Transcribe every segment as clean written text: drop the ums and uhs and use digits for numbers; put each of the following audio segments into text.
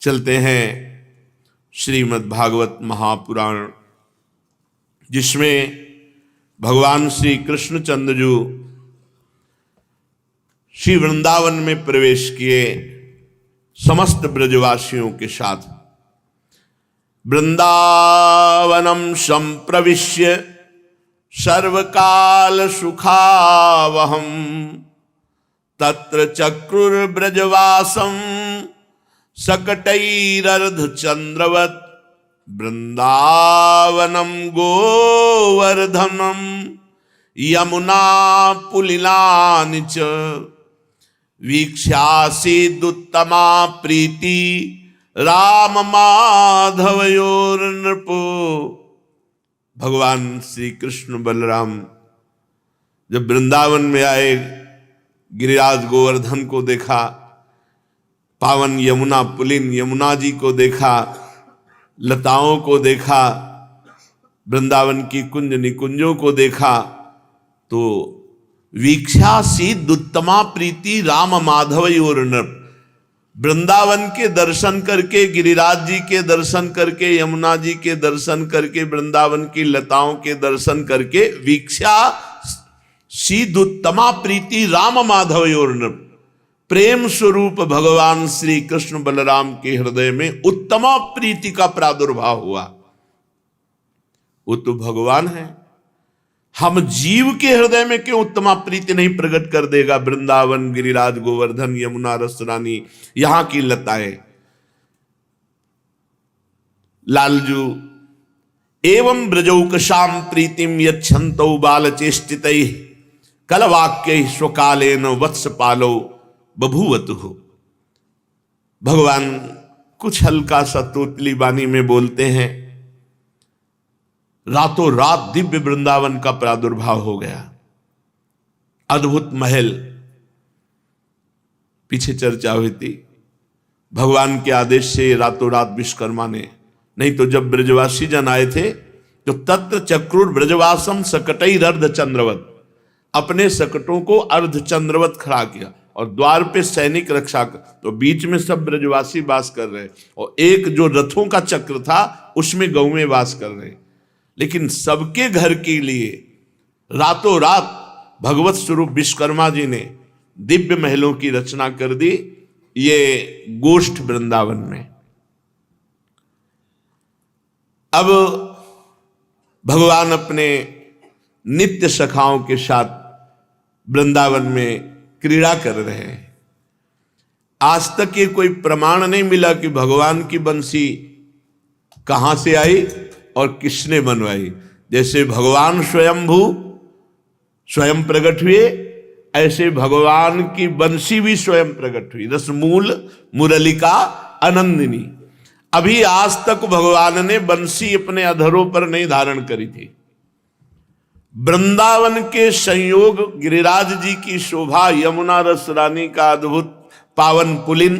चलते हैं श्रीमद् भागवत महापुराण, जिसमें भगवान श्री कृष्णचंद्र जी श्री वृंदावन में प्रवेश किए समस्त ब्रजवासियों के साथ। वृंदावनम संप्रविश्य सर्वकाल सुखावहम तत्र चक्रुर्ब्रजवासम सकटैरर्ध चंद्रवत वृंदावनम गोवर्धनम यमुना पुलिलानि च वीक्ष्यासीदुत्तमा प्रीति राम माधवयोर्नृपो। भगवान श्री कृष्ण बलराम जब वृंदावन में आए, गिरिराज गोवर्धन को देखा, पावन यमुना पुलिन यमुना जी को देखा, लताओं को देखा, वृंदावन की कुंज निकुंजों को देखा, तो वीक्षासीदुत्तमा प्रीति राम माधवयोर्नृप। वृंदावन के दर्शन करके, गिरिराज जी के दर्शन करके, यमुना जी के दर्शन करके, वृंदावन की लताओं के दर्शन करके, वीक्षासीदुत्तमा प्रीति राम माधवयोर्नृप, प्रेम स्वरूप भगवान श्री कृष्ण बलराम के हृदय में उत्तमा प्रीति का प्रादुर्भाव हुआ। वो तो भगवान है, हम जीव के हृदय में क्यों उत्तमा प्रीति नहीं प्रकट कर देगा? वृंदावन, गिरिराज, गोवर्धन, यमुना, रसरानी, यहां की लताएं। लालजू एवं ब्रजौकशाम प्रीतिम यच्छन्तौ बालचेष्टितैः कलवाक्यैः स्वकालेन वत्सपालो बभूवतुः। भगवान कुछ हल्का सा तोतली बानी में बोलते हैं, रातों रात दिव्य वृंदावन का प्रादुर्भाव हो गया। अद्भुत महल, पीछे चर्चा हुई थी, भगवान के आदेश से रातों रात विश्वकर्मा ने, नहीं तो जब ब्रजवासी जन आए थे तो तत्र चक्रुर ब्रजवासम सकटैरर्ध चंद्रवत, अपने सकटों को अर्ध चंद्रवत खड़ा किया और द्वार पे सैनिक रक्षा कर, तो बीच में सब ब्रजवासी वास कर रहे और एक जो रथों का चक्र था उसमें गौएं वास कर रहे। लेकिन सबके घर के लिए रातों रात भगवत स्वरूप विश्वकर्मा जी ने दिव्य महलों की रचना कर दी, ये गोष्ठ वृंदावन में। अब भगवान अपने नित्य सखाओं के साथ वृंदावन में क्रीड़ा कर रहे हैं। आज तक ये कोई प्रमाण नहीं मिला कि भगवान की बंसी कहां से आई और किसने बनवाई। जैसे भगवान स्वयंभू स्वयं प्रकट हुए, ऐसे भगवान की बंसी भी स्वयं प्रकट हुई। रसमूल मुरलिका आनंदिनी। अभी आज तक भगवान ने बंसी अपने अधरों पर नहीं धारण करी थी। वृंदावन के संयोग, गिरिराज जी की शोभा, यमुना रसरानी का अद्भुत पावन पुलिन,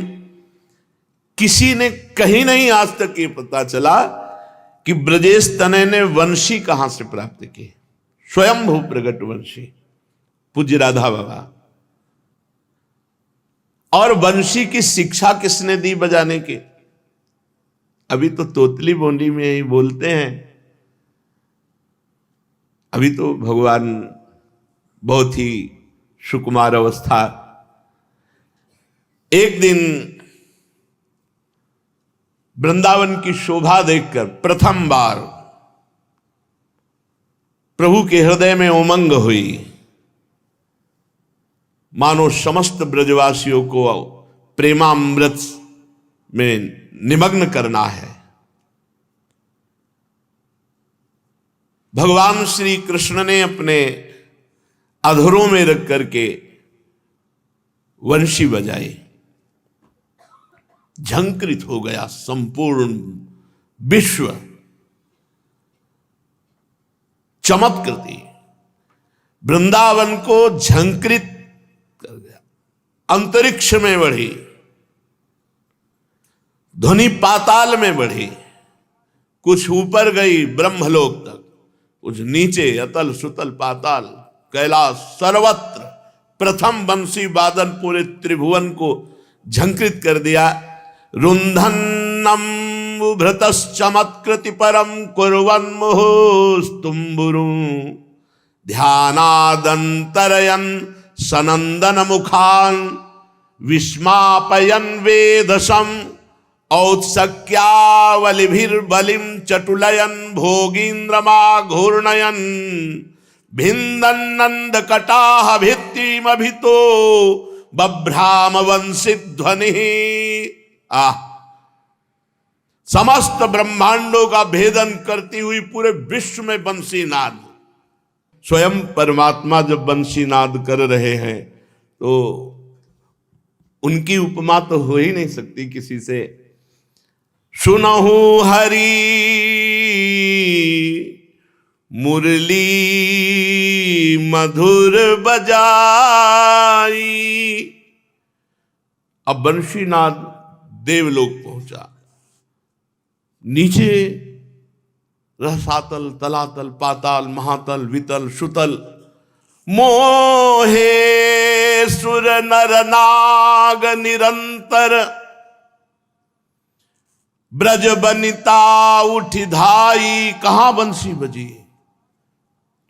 किसी ने कहीं नहीं आज तक ये पता चला कि ब्रजेश तनय ने वंशी कहां से प्राप्त की। स्वयंभू प्रगट वंशी, पूज्य राधा बाबा। और वंशी की शिक्षा किसने दी बजाने की? अभी तो तोतली बोली में ही बोलते हैं। अभी तो भगवान बहुत ही सुकुमार अवस्था। एक दिन वृंदावन की शोभा देखकर प्रथम बार प्रभु के हृदय में उमंग हुई, मानो समस्त ब्रजवासियों को प्रेमामृत में निमग्न करना है। भगवान श्री कृष्ण ने अपने अधरों में रख करके वंशी बजाई। झंकृत हो गया संपूर्ण विश्व, चमत्कृति वृंदावन को झंकृत कर गया। अंतरिक्ष में बढ़ी, ध्वनि पाताल में बढ़ी, कुछ ऊपर गई ब्रह्मलोक तक, कुछ नीचे अतल सुतल पाताल कैलाश, सर्वत्र प्रथम बंसी वादन पूरे त्रिभुवन को झंकृत कर दिया। रुंधन प्रसन्नम उभृतश्चमत्कृति परम कुर्वन् मुहुस्तुम्बुरु ध्यानादंतरयन सनंदन मुखान विस्मापयन वेदसम औत्सक्यावलिभिर्बलिं चटुलयन भोगीन्द्रमा घूर्णयन भिन्दन्नंद कटाह भित्तिमभितो बभ्राम वंशित ध्वनि। समस्त ब्रह्मांडों का भेदन करती हुई पूरे विश्व में बंसी नाद। स्वयं परमात्मा जब बंसी नाद कर रहे हैं तो उनकी उपमा तो हो ही नहीं सकती किसी से। सुनहु हरि मुरली मधुर बजाई। अब बंशीनाद देवलोक पहुंचा। नीचे रसातल, तलातल, पाताल, महातल, वितल, सुतल मोहे सुर नर नाग निरंतर ब्रज बनिता उठ धाई। कहां बंसी बजी?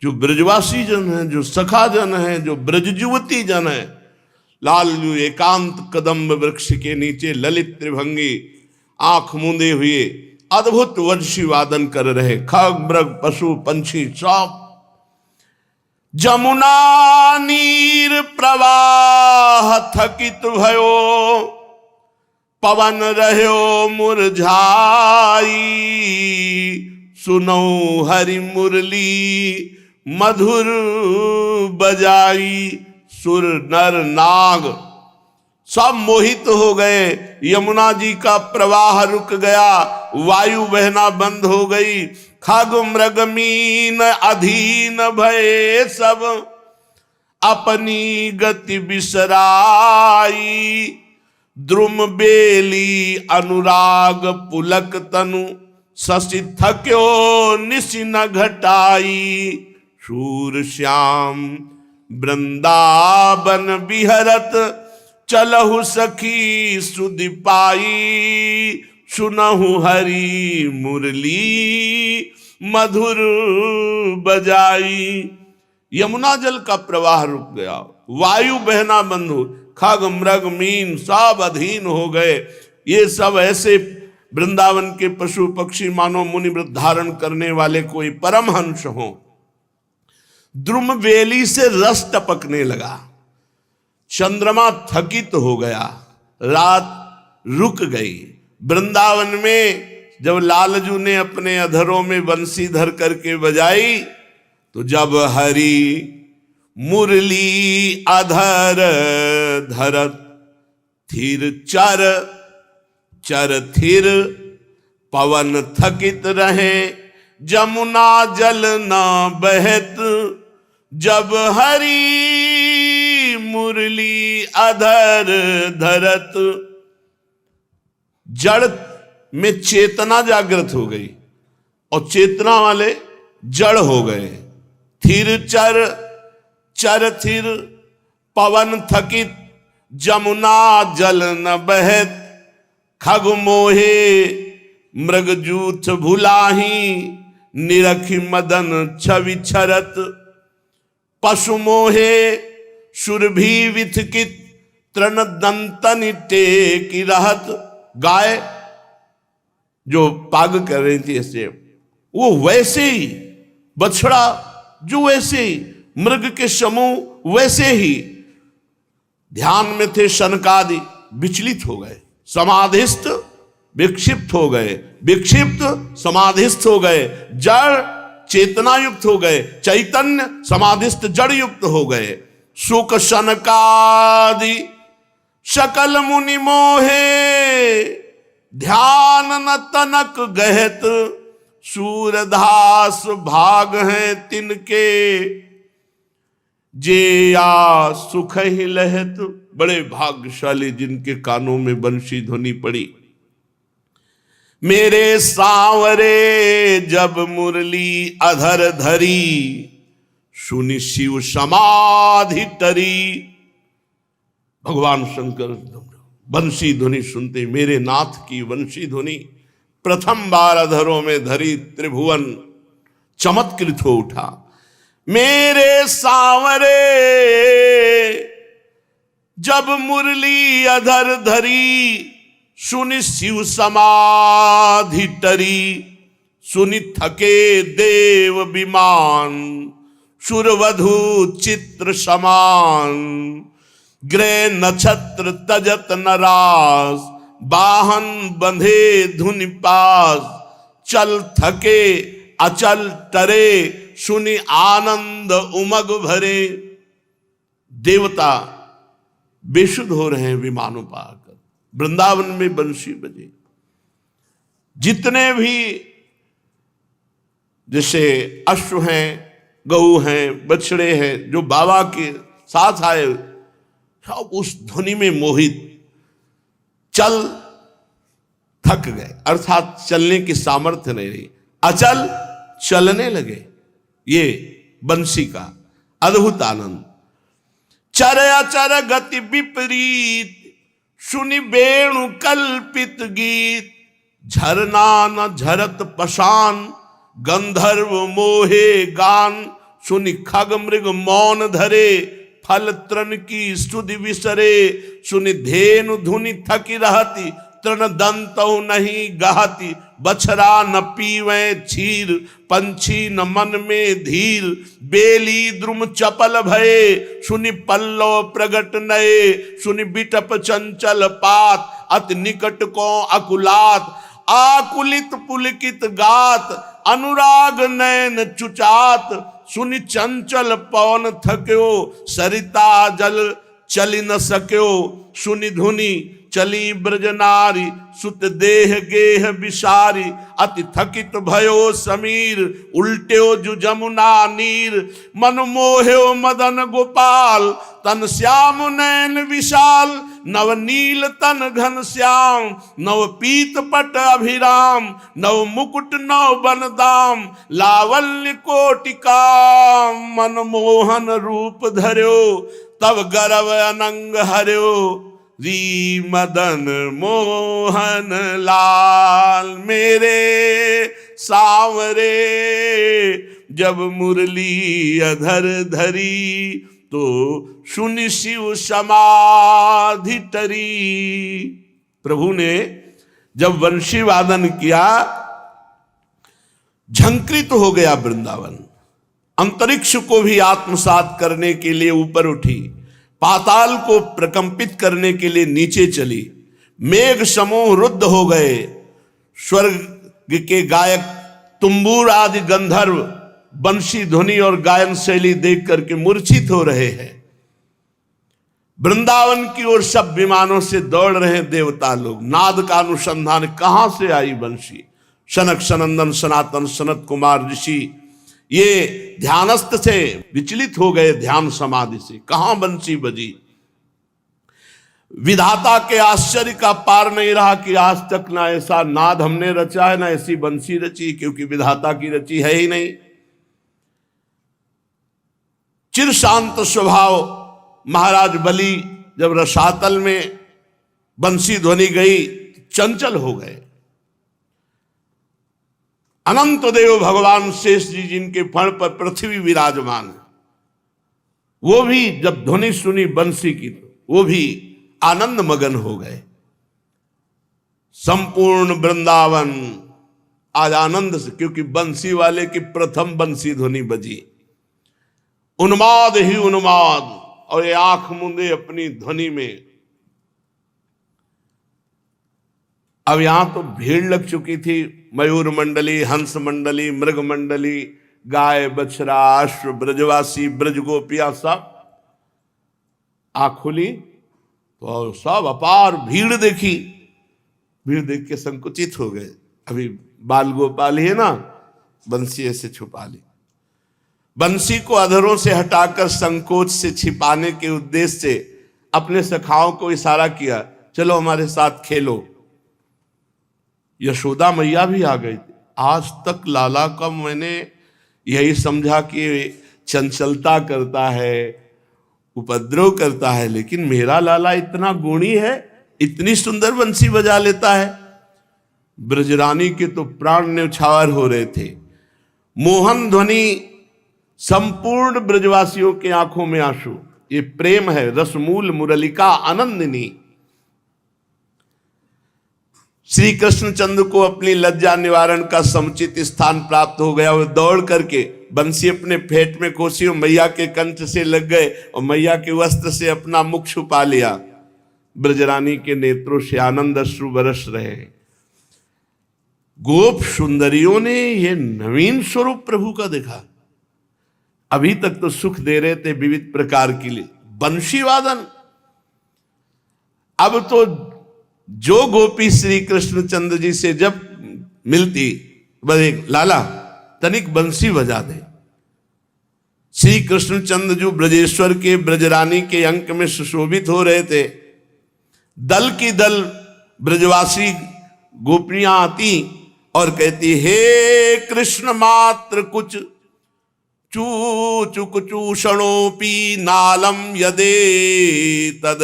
जो ब्रजवासी जन है, जो सखा जन है, जो ब्रज युवती जन है, लालजू एकांत कदम्ब वृक्ष के नीचे ललित त्रिभंगी आंख मूंदे हुए अद्भुत वंशी वादन कर रहे। खग मृग पशु पंछी सब। जमुना नीर प्रवाह थकित भयो पवन रह्यो मुरझाई। सुनो हरि मुरली मधुर बजाई। सुर नर नाग सब मोहित हो गए। यमुना जी का प्रवाह रुक गया, वायु बहना बंद हो गई। खग मृग मीन अधीन भये सब अपनी गति बिसराई। द्रुम बेली अनुराग पुलक तनु शशि थक्यो निशि न घटाई। शूर श्याम वृंदावन बिहरत चलहु सखी सुधि पाई। सुनहु हरि मुरली मधुर बजाई। यमुना जल का प्रवाह रुक गया, वायु बहना बंद हो, खग मृग मीन सब अधीन हो गए। ये सब ऐसे वृंदावन के पशु पक्षी मानो मुनि व्रत धारण करने वाले कोई परमहंस हो। द्रुम बेली से रस टपकने लगा। चंद्रमा थकित हो गया, रात रुक गई। वृंदावन में जब लालजू ने अपने अधरों में बंसी धर करके बजाई तो जब हरि मुरली अधर धरत थिर चर चर थिर पवन थकित रहे जमुना जल न बहत। जब हरि मुरली अधर धरत जड़ में चेतना जागृत हो गई और चेतना वाले जड़ हो गए। थिर चर चर थिर पवन थकित जमुना जल न बहत। खग मोहे मृगजूथ भुलाही निरखि मदन छवि छरत। पशु मोहे सुरभि विथकित तृण दंतन टेकी रहत। गाय जो पाग कर रही थी ऐसे, वो वैसे ही, बछड़ा जो वैसे ही, मृग के समूह वैसे ही ध्यान में थे। शनकादि विचलित हो गए, समाधिस्थ विक्षिप्त हो गए, विक्षिप्त समाधिस्थ हो गए, जड़ चेतना युक्त हो गए, चैतन्य समाधिस्थ जड़ युक्त हो गए। सुख शनकादि सकल मुनि मोहे ध्यान न तनक गहत। सूरदास भाग हैं तिनके जे या सुख ही लहत। बड़े भाग्यशाली जिनके कानों में बंशी ध्वनि पड़ी। मेरे सांवरे जब मुरली अधर धरी सुनि शिव समाधि टरी। भगवान शंकर बंशी ध्वनि सुनते मेरे नाथ की वंशी ध्वनि प्रथम बार अधरों में धरी त्रिभुवन चमत्कृत हो उठा। मेरे सांवरे जब मुरली अधर धरी, सुनि शिव समाधि टरी, सुनि थके देव विमान, सुरवधु चित्र समान, ग्रह नक्षत्र तजत नरास, बाहन बंधे धुनि पास, चल थके अचल टरे, सुनि आनंद उमग भरे। देवता बेसुध हो रहे हैं विमानों पर आकर, वृंदावन में बंशी बजे। जितने भी जैसे अश्व हैं, गऊ हैं, बछड़े हैं, जो बाबा के साथ आए, सब उस ध्वनि में मोहित चल थक गए, अर्थात चलने की सामर्थ्य नहीं रही, अचल चलने लगे। ये बंशी का अद्भुत आनंद। चर अचर गति विपरीत, सुनि वेणु कल्पित गीत, झरना न झरत पशान, गंधर्व मोहे गान, सुनि खग मृग मौन धरे, फल तृण की स्तुति विसरे, सुनि धेनु धुनि थकी रहती, तृण दंतौ नहीं गहती, बछरा न पीवे क्षीर, पंछी न मन में धीर, बेली द्रुम चपल भये, सुनि पल्लव प्रगट नये, सुनि बिटप चंचल पात, अति निकट को अकुलात, आकुलित पुलकित गात, अनुराग नयन चुचात, सुनि चंचल पवन थक्यो, सरिता जल चली न सक्यो, सुनि धुनि चली ब्रज नारी, सुत देह गेह विसारी, अति थकित भयो समीर, उल्ट्यो जु जमुना नीर, मन मोह्यो मदन गोपाल, तन श्याम नयन विशाल, नव नील तन घन श्याम, नव पीत पट अभिराम, नव मुकुट नव बनदाम, लावल्य कोटिका, मन मोहन रूप धर्यो, तब गर्व अनंग हर्यो, री मदन मोहन लाल। मेरे सांवरे जब मुरली अधर धरी, तो सुनि शिव समाधि टरी। प्रभु ने जब वंशी वादन किया, झंकृत हो गया वृंदावन, अंतरिक्ष को भी आत्मसात करने के लिए ऊपर उठी, पाताल को प्रकंपित करने के लिए नीचे चली, मेघ समूह रुद्ध हो गए, स्वर्ग के गायक तुम्बूर आदि गंधर्व बंशी ध्वनि और गायन शैली देख करके मूर्छित हो रहे हैं। वृंदावन की ओर सब विमानों से दौड़ रहे हैं देवता लोग। नाद का अनुसंधान, कहां से आई बंशी? सनक सनंदन सनातन सनत कुमार ऋषि ये ध्यानस्थ थे, विचलित हो गए ध्यान समाधि से, कहां बंशी बजी। विधाता के आश्चर्य का पार नहीं रहा कि आज तक ना ऐसा नाद हमने रचा है, ना ऐसी बंशी रची, क्योंकि विधाता की रची है ही नहीं। चिर शांत स्वभाव महाराज बलि जब रसातल में बंशी ध्वनि गई, चंचल हो गए। अनंत देव भगवान शेष जी जिनके फण पर पृथ्वी विराजमान है, वो भी जब ध्वनि सुनी बंशी की, वो भी आनंद मगन हो गए। संपूर्ण वृंदावन आज आनंद से, क्योंकि बंशी वाले की प्रथम बंशी ध्वनि बजी। उन्माद ही उन्माद, और ये आंख मूंदे अपनी ध्वनि में। अब यहां तो भीड़ लग चुकी थी, मयूर मंडली, हंस मंडली, मृग मंडली, गाय बछड़ा अश्व ब्रजवासी ब्रज गोपियां सब आंख खुली तो सब अपार भीड़ देखी। भीड़ देख के संकुचित हो गए। अभी बाल गोपाल ही है ना, बंसी ऐसे छुपा ली। बंसी को अधरों से हटाकर संकोच से छिपाने के उद्देश्य से अपने सखाओं को इशारा किया, चलो हमारे साथ खेलो। यशोदा मैया भी आ गई थी। आज तक लाला का मैंने यही समझा कि चंचलता करता है, उपद्रव करता है, लेकिन मेरा लाला इतना गुणी है, इतनी सुंदर बंसी बजा लेता है। ब्रजरानी के तो प्राण न्यौछावर हो रहे थे। मोहन ध्वनि, संपूर्ण ब्रजवासियों के आंखों में आंसू। ये प्रेम है, रसमूल मुरलिका आनंदिनी। श्री कृष्णचंद्र को अपनी लज्जा निवारण का समुचित स्थान प्राप्त हो गया। वो दौड़ करके बंसी अपने फेट में कोसी और मैया के कंठ से लग गए और मैया के वस्त्र से अपना मुख छुपा लिया। ब्रजरानी के नेत्रों से आनंद अश्रु बरस रहे। गोप सुंदरियों ने यह नवीन स्वरूप प्रभु का देखा। अभी तक तो सुख दे रहे थे विविध प्रकार के लिए, बंशी वादन। अब तो जो गोपी श्री कृष्णचंद्र जी से जब मिलती, बोले लाला तनिक बंसी बजा दे। श्री कृष्णचंद्र जो ब्रजेश्वर के ब्रजरानी के अंक में सुशोभित हो रहे थे, दल की दल ब्रजवासी गोपियां आती और कहती, हे कृष्ण मात्र कुछ चूचुकुचूषणोपि नालम यदे तद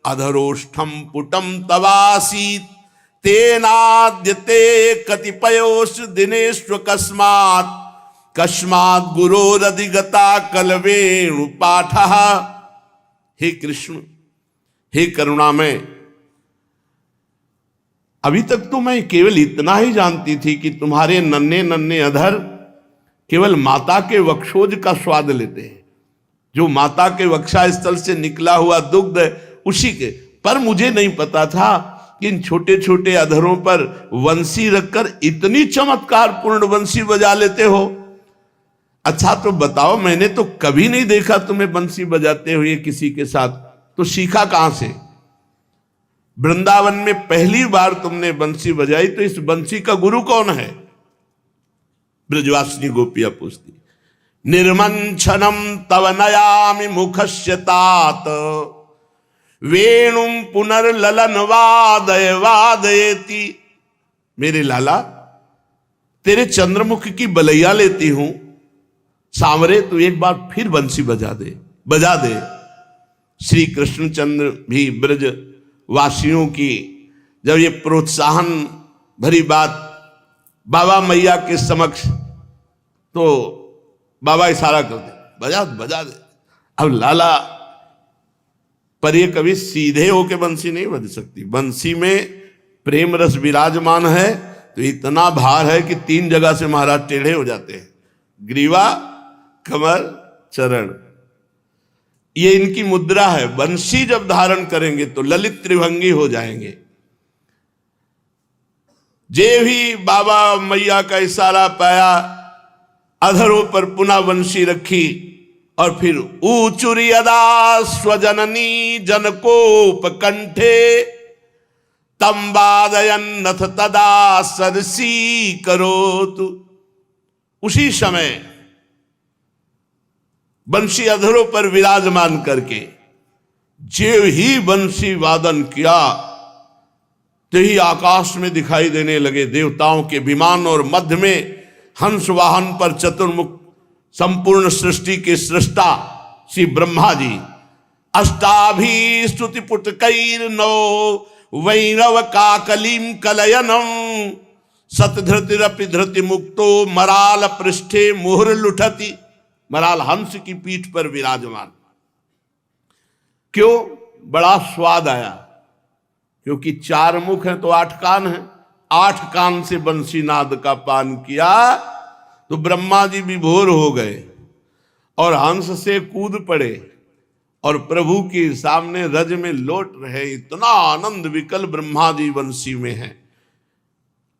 अधरोष्ठम पुटम तवासीत तेनाद्यते कतिपयोष दिनेश्व कस्मात् गुरोरधिगता कलवेणु पाठः। हे कृष्ण, हे करुणामय, अभी तक तो मैं केवल इतना ही जानती थी कि तुम्हारे नन्हे नन्हे अधर केवल माता के वक्षोज का स्वाद लेते हैं, जो माता के वक्षा स्थल से निकला हुआ दुग्ध उसी के। पर मुझे नहीं पता था कि इन छोटे छोटे अधरों पर वंशी रखकर इतनी चमत्कार पूर्ण वंशी बजा लेते हो। अच्छा तो बताओ, मैंने तो कभी नहीं देखा तुम्हें बंसी बजाते हुए किसी के साथ, तो सीखा कहां से? वृंदावन में पहली बार तुमने बंसी बजाई, तो इस बंसी का गुरु कौन है? ब्रजवासिनी गोपियां पूछती। निर्मंछनम तव नयामि मुखस्य तात वेणुम पुनर्ललन वादय वादयति। मेरे लाला, तेरे चंद्रमुख की बलैया लेती हूं, सांवरे तू एक बार फिर बंसी बजा दे। श्री कृष्णचंद्र भी ब्रज वासियों की जब ये प्रोत्साहन भरी बात बाबा मैया के समक्ष, तो बाबा इशारा कर दे, बजा दे। अब लाला, पर ये कभी सीधे होके बंसी नहीं बज सकती। बंसी में प्रेम रस विराजमान है, तो इतना भार है कि 3 जगह से महाराज टेढ़े हो जाते हैं, ग्रीवा, कमर, चरण। ये इनकी मुद्रा है। बंसी जब धारण करेंगे तो ललित त्रिभंगी हो जाएंगे। जे भी बाबा मैया का इशारा पाया, अधरों पर पुनः बंसी रखी और फिर ऊचुरी अदा स्वजननी जनकोपकंठे तम वादयन्नथ तदा सरसी करोतु। उसी समय बंसी अधरों पर विराजमान करके जो ही बंसी वादन किया, तो ही आकाश में दिखाई देने लगे देवताओं के विमान, और मध्य में हंस वाहन पर चतुर्मुख संपूर्ण सृष्टि के सृष्टा श्री ब्रह्मा जी अष्टाभी स्तुति पुटकैर नौ वैरव काकलीम कलयनम सतधृतिरपि धृति मुक्तो मराल पृष्ठे मुहुर लुठती। मराल हंस की पीठ पर विराजमान। क्यों? बड़ा स्वाद आया, क्योंकि 4 मुख हैं तो 8 कान हैं। 8 कान से बंसी नाद का पान किया तो ब्रह्मा जी विभोर हो गए और हंस से कूद पड़े और प्रभु के सामने रज में लौट रहे। इतना आनंद विकल ब्रह्मा जी बंसी में है।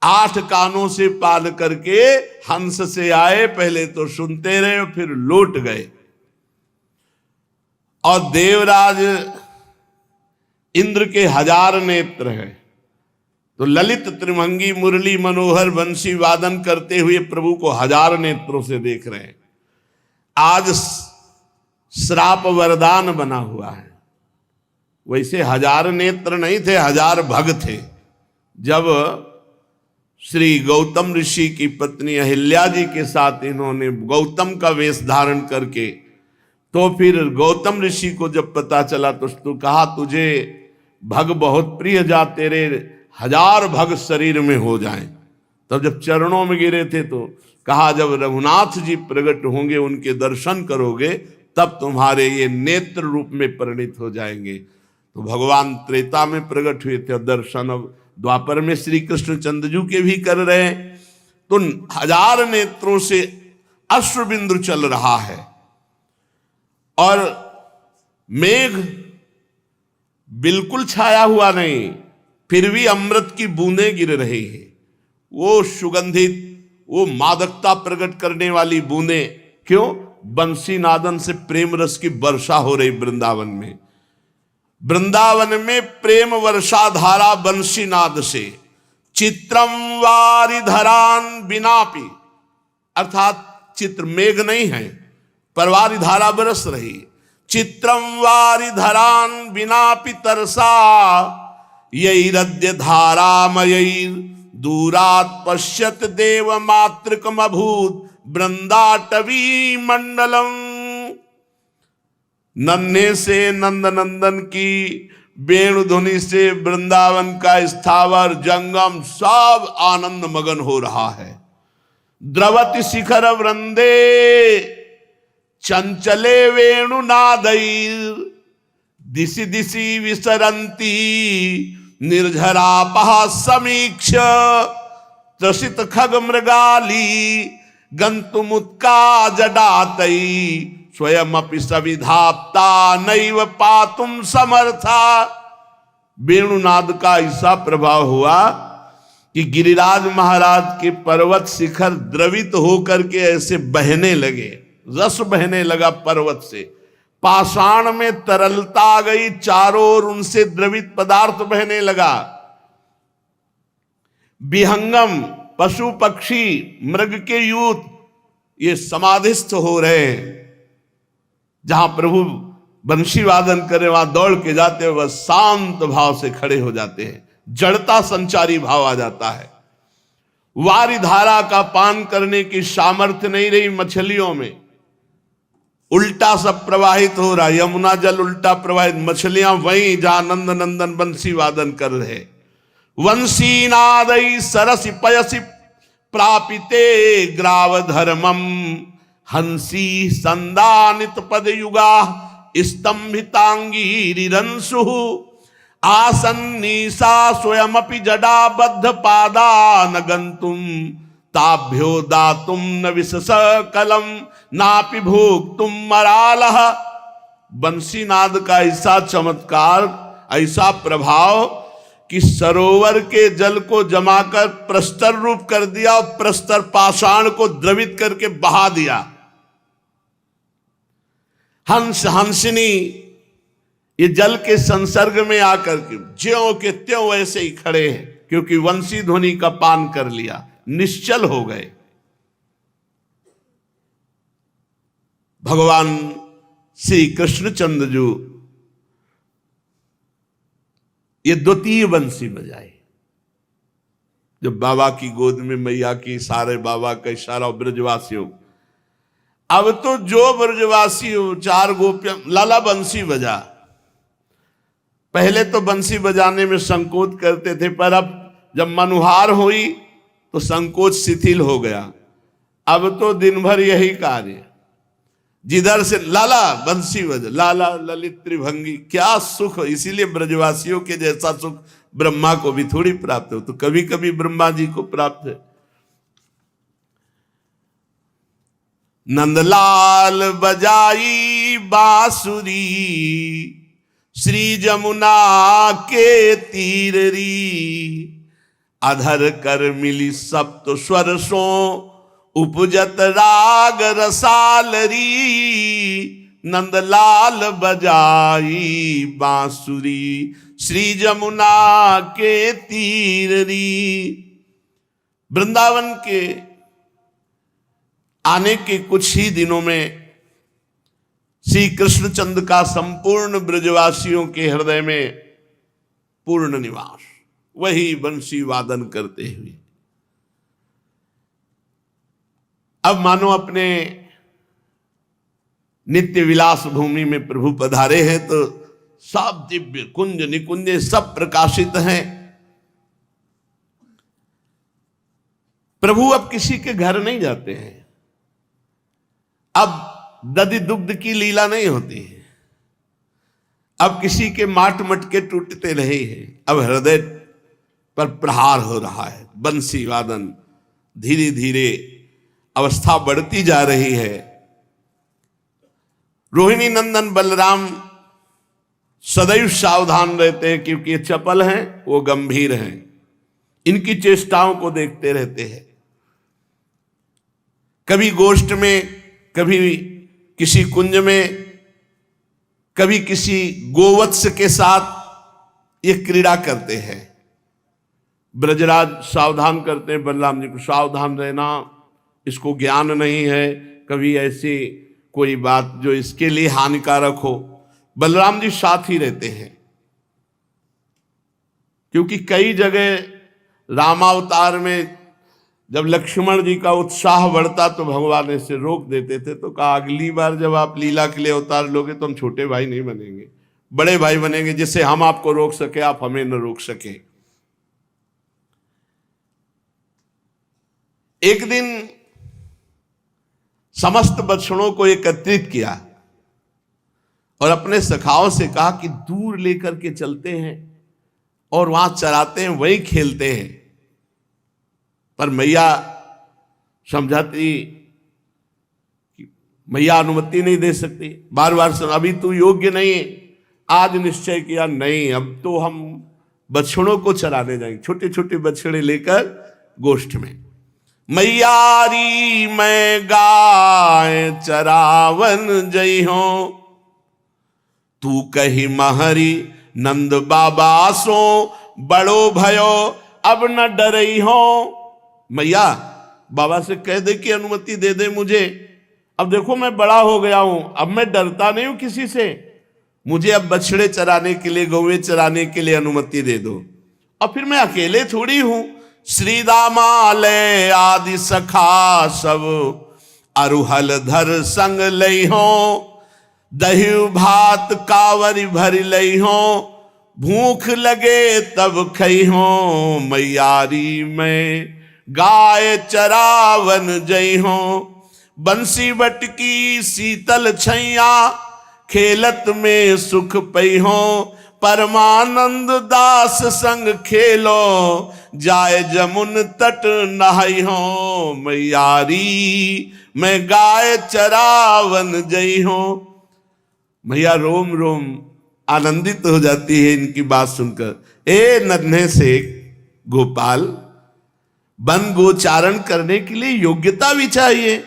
8 कानों से पाल करके हंस से आए, पहले तो सुनते रहे फिर लौट गए। और देवराज इंद्र के 1000 नेत्र हैं, तो ललित त्रिभंगी मुरली मनोहर बंसी वादन करते हुए प्रभु को 1000 नेत्रों से देख रहे हैं। आज श्राप वरदान बना हुआ है। वैसे 1000 नेत्र नहीं थे, 1000 भग थे। जब श्री गौतम ऋषि की पत्नी अहिल्या जी के साथ इन्होंने गौतम का वेश धारण करके, तो फिर गौतम ऋषि को जब पता चला तो कहा, तुझे भग बहुत प्रिय जा तेरे, हजार भग शरीर में हो जाएं। तब जब चरणों में गिरे थे तो कहा जब रघुनाथ जी प्रकट होंगे, उनके दर्शन करोगे, तब तुम्हारे ये नेत्र रूप में परिणित हो जाएंगे। तो भगवान त्रेता में प्रकट हुए थे और दर्शन अब द्वापर में श्री कृष्ण चंद्रजू के भी कर रहे हैं। तो हजार नेत्रों से अश्रुबिंदु चल रहा है और मेघ बिल्कुल छाया हुआ नहीं, फिर भी अमृत की बूंदें गिर रही है। वो सुगंधित, वो मादकता प्रकट करने वाली बूंदें, क्यों? बंसी नादन से प्रेम रस की वर्षा हो रही वृंदावन में। वृंदावन में प्रेम वर्षा धारा बंसी नाद से। चित्रम वारिधरान बिनापि, अर्थात चित्र मेघ नहीं है, पर वारिधारा बरस रही। चित्रम वारिधरान बिनापि तरसा, यैरद्य धारामयैर दूरात् पश्यत देव मातृकम अभूत वृंदाटवी मंडलम। नन्हे से नंद नंदन की वेणु ध्वनि से वृंदावन का स्थावर जंगम सब आनंद मगन हो रहा है। द्रवति शिखर वृंदे चंचले वेणु नादैर, दिशि दिशि विसरंती निर्झरापः समीक्ष, त्रसित खग मृगाली गंतुमुत्का जडातई, स्वयं अपि सविधाप्ता नैव पातुम समर्था। वेणुनाद का ऐसा प्रभाव हुआ कि गिरिराज महाराज के पर्वत शिखर द्रवित होकर के ऐसे बहने लगे, रस बहने लगा पर्वत से। पाषाण में तरलता आ गई, चारों ओर उनसे द्रवित पदार्थ बहने लगा। विहंगम पशु पक्षी मृग के यूथ ये समाधिस्थ हो रहे हैं। जहां प्रभु बंशी वादन करे वहां दौड़ के जाते हैं, वह शांत भाव से खड़े हो जाते हैं, जड़ता संचारी भाव आ जाता है। वारी धारा का पान करने की सामर्थ्य नहीं रही मछलियों में, उल्टा सब प्रवाहित हो रहा, यमुना जल उल्टा प्रवाहित, मछलियां वहीं जहां नंद नंदन बंसी वादन कर रहे। वंशी नादई सरसि पयसि प्रापिते ग्राव धर्मम, हंसी संदानित पद युगा स्तंभितांगी रिरंसु, आसन्नीसा स्वयमपि जडाबद्ध पादा न गंतुम, ताभ्यो दातुम न विशस कलम नापि भोक्तुम मरालह। बंसीनाद का ऐसा चमत्कार, ऐसा प्रभाव कि सरोवर के जल को जमाकर प्रस्तर रूप कर दिया और प्रस्तर पाषाण को द्रवित करके बहा दिया। हंस हंसनी ये जल के संसर्ग में आकर के ज्यों के त्यों वैसे ही खड़े हैं, क्योंकि वंशी ध्वनि का पान कर लिया, निश्चल हो गए। भगवान श्री कृष्णचंद्र जी ये द्वितीय बंसी बजाए। जब बाबा की गोद में मैया की, सारे बाबा का इशारा, ब्रजवासियों। अब तो जो ब्रजवासी हो, चार गोपियां, लाला बंसी बजा। पहले तो बंसी बजाने में संकोच करते थे, पर अब जब मनुहार हुई तो संकोच शिथिल हो गया। अब तो दिन भर यही कार्य, जिधर से लाला बंसी बजा, लाला ललित त्रिभंगी, क्या सुख। इसीलिए ब्रजवासियों के जैसा सुख ब्रह्मा को भी थोड़ी प्राप्त हो, तो कभी कभी ब्रह्मा जी को प्राप्त है। नंदलाल बजाई बांसुरी, श्री जमुना के तीररी, अधर कर मिली सप्त स्वरसों, उपजत राग रसालरी। नंदलाल बजाई बांसुरी, श्री जमुना के तीररी। वृंदावन के आने के कुछ ही दिनों में श्री कृष्णचंद्र का संपूर्ण ब्रजवासियों के हृदय में पूर्ण निवास, वही बंसी वादन करते हुए। अब मानो अपने नित्य विलास भूमि में प्रभु पधारे हैं, तो सब दिव्य कुंज निकुंज सब प्रकाशित हैं। प्रभु अब किसी के घर नहीं जाते हैं, अब दधि दुग्ध की लीला नहीं होती है, अब किसी के माट मटके टूटते नहीं हैं, अब हृदय पर प्रहार हो रहा है। बंसी वादन धीरे धीरे अवस्था बढ़ती जा रही है। रोहिणी नंदन बलराम सदैव सावधान रहते हैं, क्योंकि ये चपल हैं, वो गंभीर हैं, इनकी चेष्टाओं को देखते रहते हैं। कभी गोष्ठ में, कभी किसी कुंज में, कभी किसी गोवत्स के साथ ये क्रीड़ा करते हैं। ब्रजराज सावधान करते हैं बलराम जी को, सावधान रहना, इसको ज्ञान नहीं है, कभी ऐसी कोई बात जो इसके लिए हानिकारक हो। बलराम जी साथ ही रहते हैं, क्योंकि कई जगह रामावतार में जब लक्ष्मण जी का उत्साह बढ़ता तो भगवान इसे रोक देते थे, तो कहा अगली बार जब आप लीला के लिए अवतार लोगे तो हम छोटे भाई नहीं बनेंगे, बड़े भाई बनेंगे, जिससे हम आपको रोक सके, आप हमें न रोक सके। एक दिन समस्त बछड़ों को एकत्रित किया और अपने सखाओं से कहा कि दूर लेकर के चलते हैं और वहां चराते हैं, वहीं खेलते हैं। पर मैया समझाती कि मैया अनुमति नहीं दे सकती, बार बार अभी तू योग्य नहीं है। आज निश्चय किया, नहीं, अब तो हम बछड़ों को चराने जाएंगे, छोटे छोटे बछड़े लेकर गोष्ठ में। मैयारी मैं गाय चरावन जई हो, तू कही महरी नंद बाबा सो, बड़ो भयो अब न डरई हो। मैया बाबा से कह दे कि अनुमति दे दे मुझे, अब देखो मैं बड़ा हो गया हूं, अब मैं डरता नहीं हूं किसी से, मुझे अब बछड़े चराने के लिए, गौवे चराने के लिए अनुमति दे दो। और फिर मैं अकेले थोड़ी हूं, श्री दामालय आदि सखा सब अरुहल धर संग लई हो, दही भात कावरी भर लई हो, भूख लगे तब खई हो, मैयारी में गाय चरावन जई हो, बंसी बटकी शीतल छैया, खेलत में सुख पई हो, परमानंद दास संग खेलो, जाए जमुन तट नहाई हो, मैयारी मैं गाय चरावन जई हो। मैया रोम रोम आनंदित हो जाती है इनकी बात सुनकर। ए नन्हे से गोपाल, वन गोचारण करने के लिए योग्यता भी चाहिए,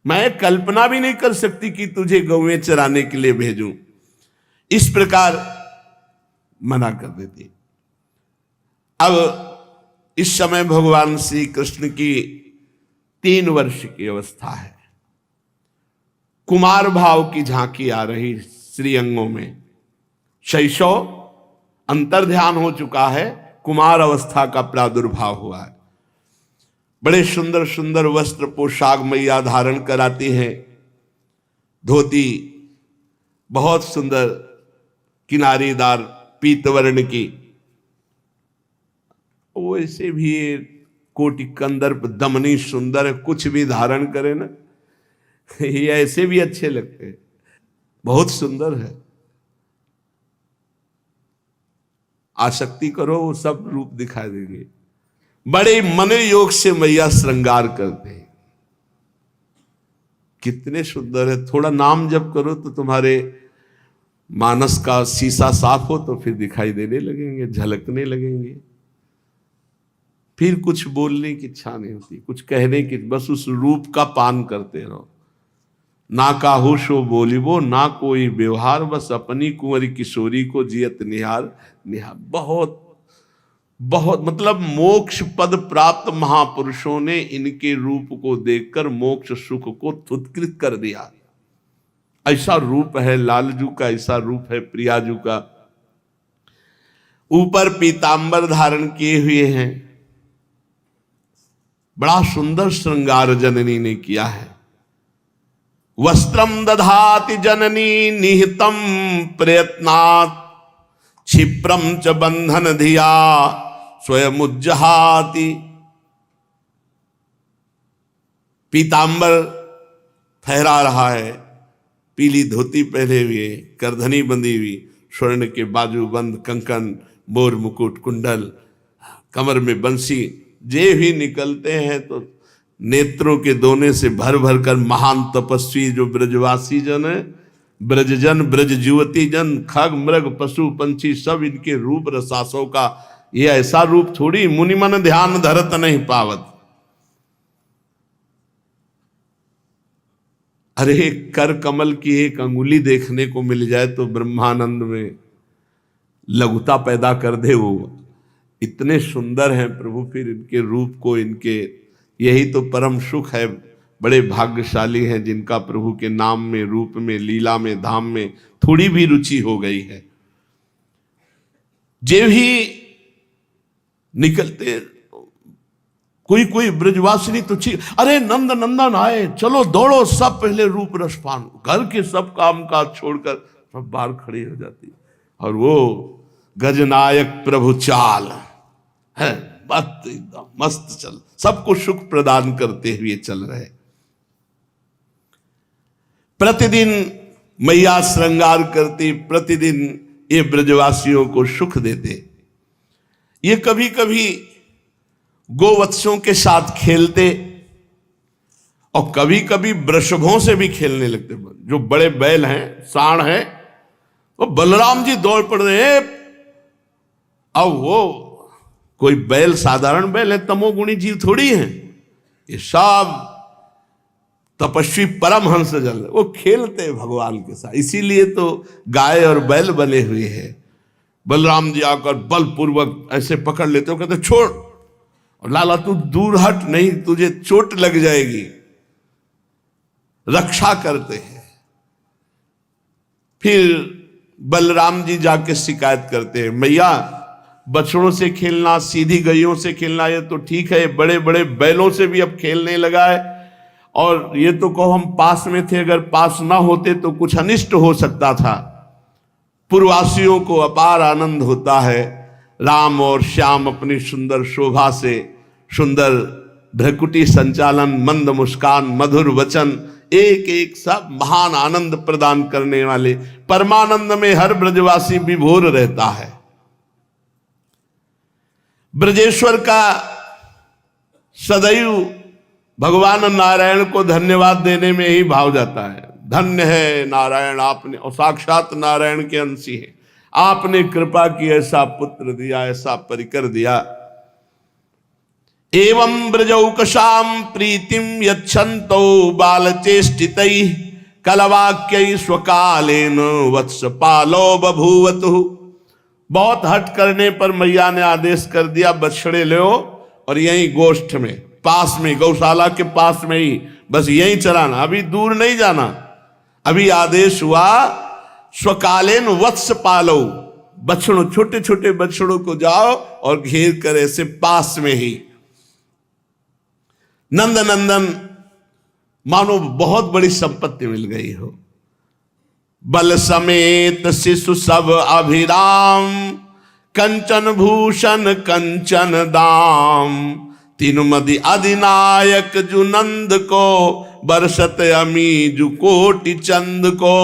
मैं कल्पना भी नहीं कर सकती कि तुझे गौवें चराने के लिए भेजूं। इस प्रकार मना कर देती। अब इस समय भगवान श्री कृष्ण की 3 वर्ष की अवस्था है, कुमार भाव की झांकी आ रही श्रीअंगों में, शैशव अंतर्ध्यान हो चुका है, कुमार अवस्था का प्रादुर्भाव हुआ है। बड़े सुंदर सुंदर वस्त्र पोशाक मैया धारण कराती हैं, धोती बहुत सुंदर किनारीदार पीतवर्ण की, वैसे भी कोटि कंदर्प दमनी सुंदर है, कुछ भी धारण करे ना ये ऐसे भी अच्छे लगते हैं, बहुत सुंदर है। आसक्ति करो वो सब रूप दिखाई देंगे। बड़े मन योग से मैया श्रृंगार करते हैं, कितने सुंदर है। थोड़ा नाम जप करो तो तुम्हारे मानस का शीशा साफ हो तो फिर दिखाई देने लगेंगे, झलकने लगेंगे। फिर कुछ बोलने की इच्छा नहीं होती, कुछ कहने की, बस उस रूप का पान करते रहो। ना काहू शो बोलिबो ना कोई व्यवहार, बस अपनी कुंवरी किशोरी को जियत निहार निहार। बहुत बहुत मतलब मोक्ष पद प्राप्त महापुरुषों ने इनके रूप को देखकर मोक्ष सुख को थुत्कृत कर दिया। ऐसा रूप है लालजू का, ऐसा रूप है प्रियाजू का। ऊपर पीतांबर धारण किए हुए हैं, बड़ा सुंदर श्रृंगार जननी ने किया है। वस्त्रम दधाति जननी निहितम प्रयत्नात् क्षिप्रम च बंधन धिया स्वयं उज्जहाति। पीतांबर फहरा रहा है, पीली धोती पहने हुए, करधनी बंधी हुई, स्वर्ण के बाजूबंद, कंकन, मोर मुकुट, कुंडल, कमर में बंसी, जे भी निकलते हैं तो नेत्रों के दोने से भर भर कर महान तपस्वी जो ब्रजवासी जन है, ब्रजजन, ब्रज युवती जन, खग मृग पशु पंछी सब इनके रूप रसासों का ये ऐसा रूप थोड़ी मुनि मन ध्यान धरत नहीं पावत। अरे कर कमल की एक अंगुली देखने को मिल जाए तो ब्रह्मानंद में लघुता पैदा कर दे। वो इतने सुंदर हैं प्रभु, फिर इनके रूप को, इनके, यही तो परम सुख है। बड़े भाग्यशाली हैं जिनका प्रभु के नाम में, रूप में, लीला में, धाम में थोड़ी भी रुचि हो गई है। जे भी निकलते, कोई कोई ब्रजवासिनी तो ठीक, अरे नंद नंदन आए, चलो दौड़ो, सब पहले रूप रसपान, घर के सब काम काज छोड़कर सब बाहर खड़ी हो जाती। और वो गजनायक प्रभु चाल है, मस्त एकदम मस्त चल, सबको सुख प्रदान करते हुए चल रहे। प्रतिदिन मैया श्रृंगार करती, प्रतिदिन ये ब्रजवासियों को सुख देते। ये कभी कभी गोवत्सों के साथ खेलते और कभी कभी वृषभों से भी खेलने लगते। जो बड़े बैल हैं, सांड हैं, वो बलराम जी दौड़ पड़ रहे हैं। अब वो कोई बैल साधारण बैल है, तमोगुणी जीव थोड़ी है, ये सब तपस्वी परमहंस जन, वो खेलते हैं भगवान के साथ। इसीलिए तो गाय और बैल बने हुए हैं। बलराम जी आकर बलपूर्वक ऐसे पकड़ लेते हो, कहते छोड़, और लाला तू दूर हट, नहीं तुझे चोट लग जाएगी, रक्षा करते हैं। फिर बलराम जी जाके शिकायत करते हैं, मैया बछड़ों से खेलना, सीधी गैयों से खेलना ये तो ठीक है, बड़े बड़े बैलों से भी अब खेलने लगा है। और ये तो कहो हम पास में थे, अगर पास ना होते तो कुछ अनिष्ट हो सकता था। पूर्ववासियों को अपार आनंद होता है, राम और श्याम अपनी सुंदर शोभा से, सुंदर भ्रकुटी संचालन, मंद मुस्कान, मधुर वचन, एक एक सब महान आनंद प्रदान करने वाले, परमानंद में हर ब्रजवासी विभोर रहता है। ब्रजेश्वर का सदैव भगवान नारायण को धन्यवाद देने में ही भाव जाता है। धन्य है नारायण, आपने, और साक्षात नारायण के अंशी है, आपने कृपा की, ऐसा पुत्र दिया, ऐसा परिकर दिया। एवं ब्रजौकशाम प्रीतिम यच्छन्तो बालचेष्टितैः कलवाक्यै स्वकालेन वत्सपालो बभूवतु। बहुत हट करने पर मैया ने आदेश कर दिया, बछड़े लो और यहीं गोष्ठ में, पास में, गौशाला के पास में ही, बस यहीं चलाना, अभी दूर नहीं जाना। अभी आदेश हुआ स्वकालेन वत्स पालो, बछड़ों, छोटे छोटे बछड़ों को जाओ और घेर कर ऐसे पास में ही। नंद नंदन मानो बहुत बड़ी संपत्ति मिल गई हो। बल समेत शिशु सब अभिराम, कंचन भूषण कंचन दाम, तीन मदि अधिनायक जुनंद को, बरसत अमी जु कोटि चंद को।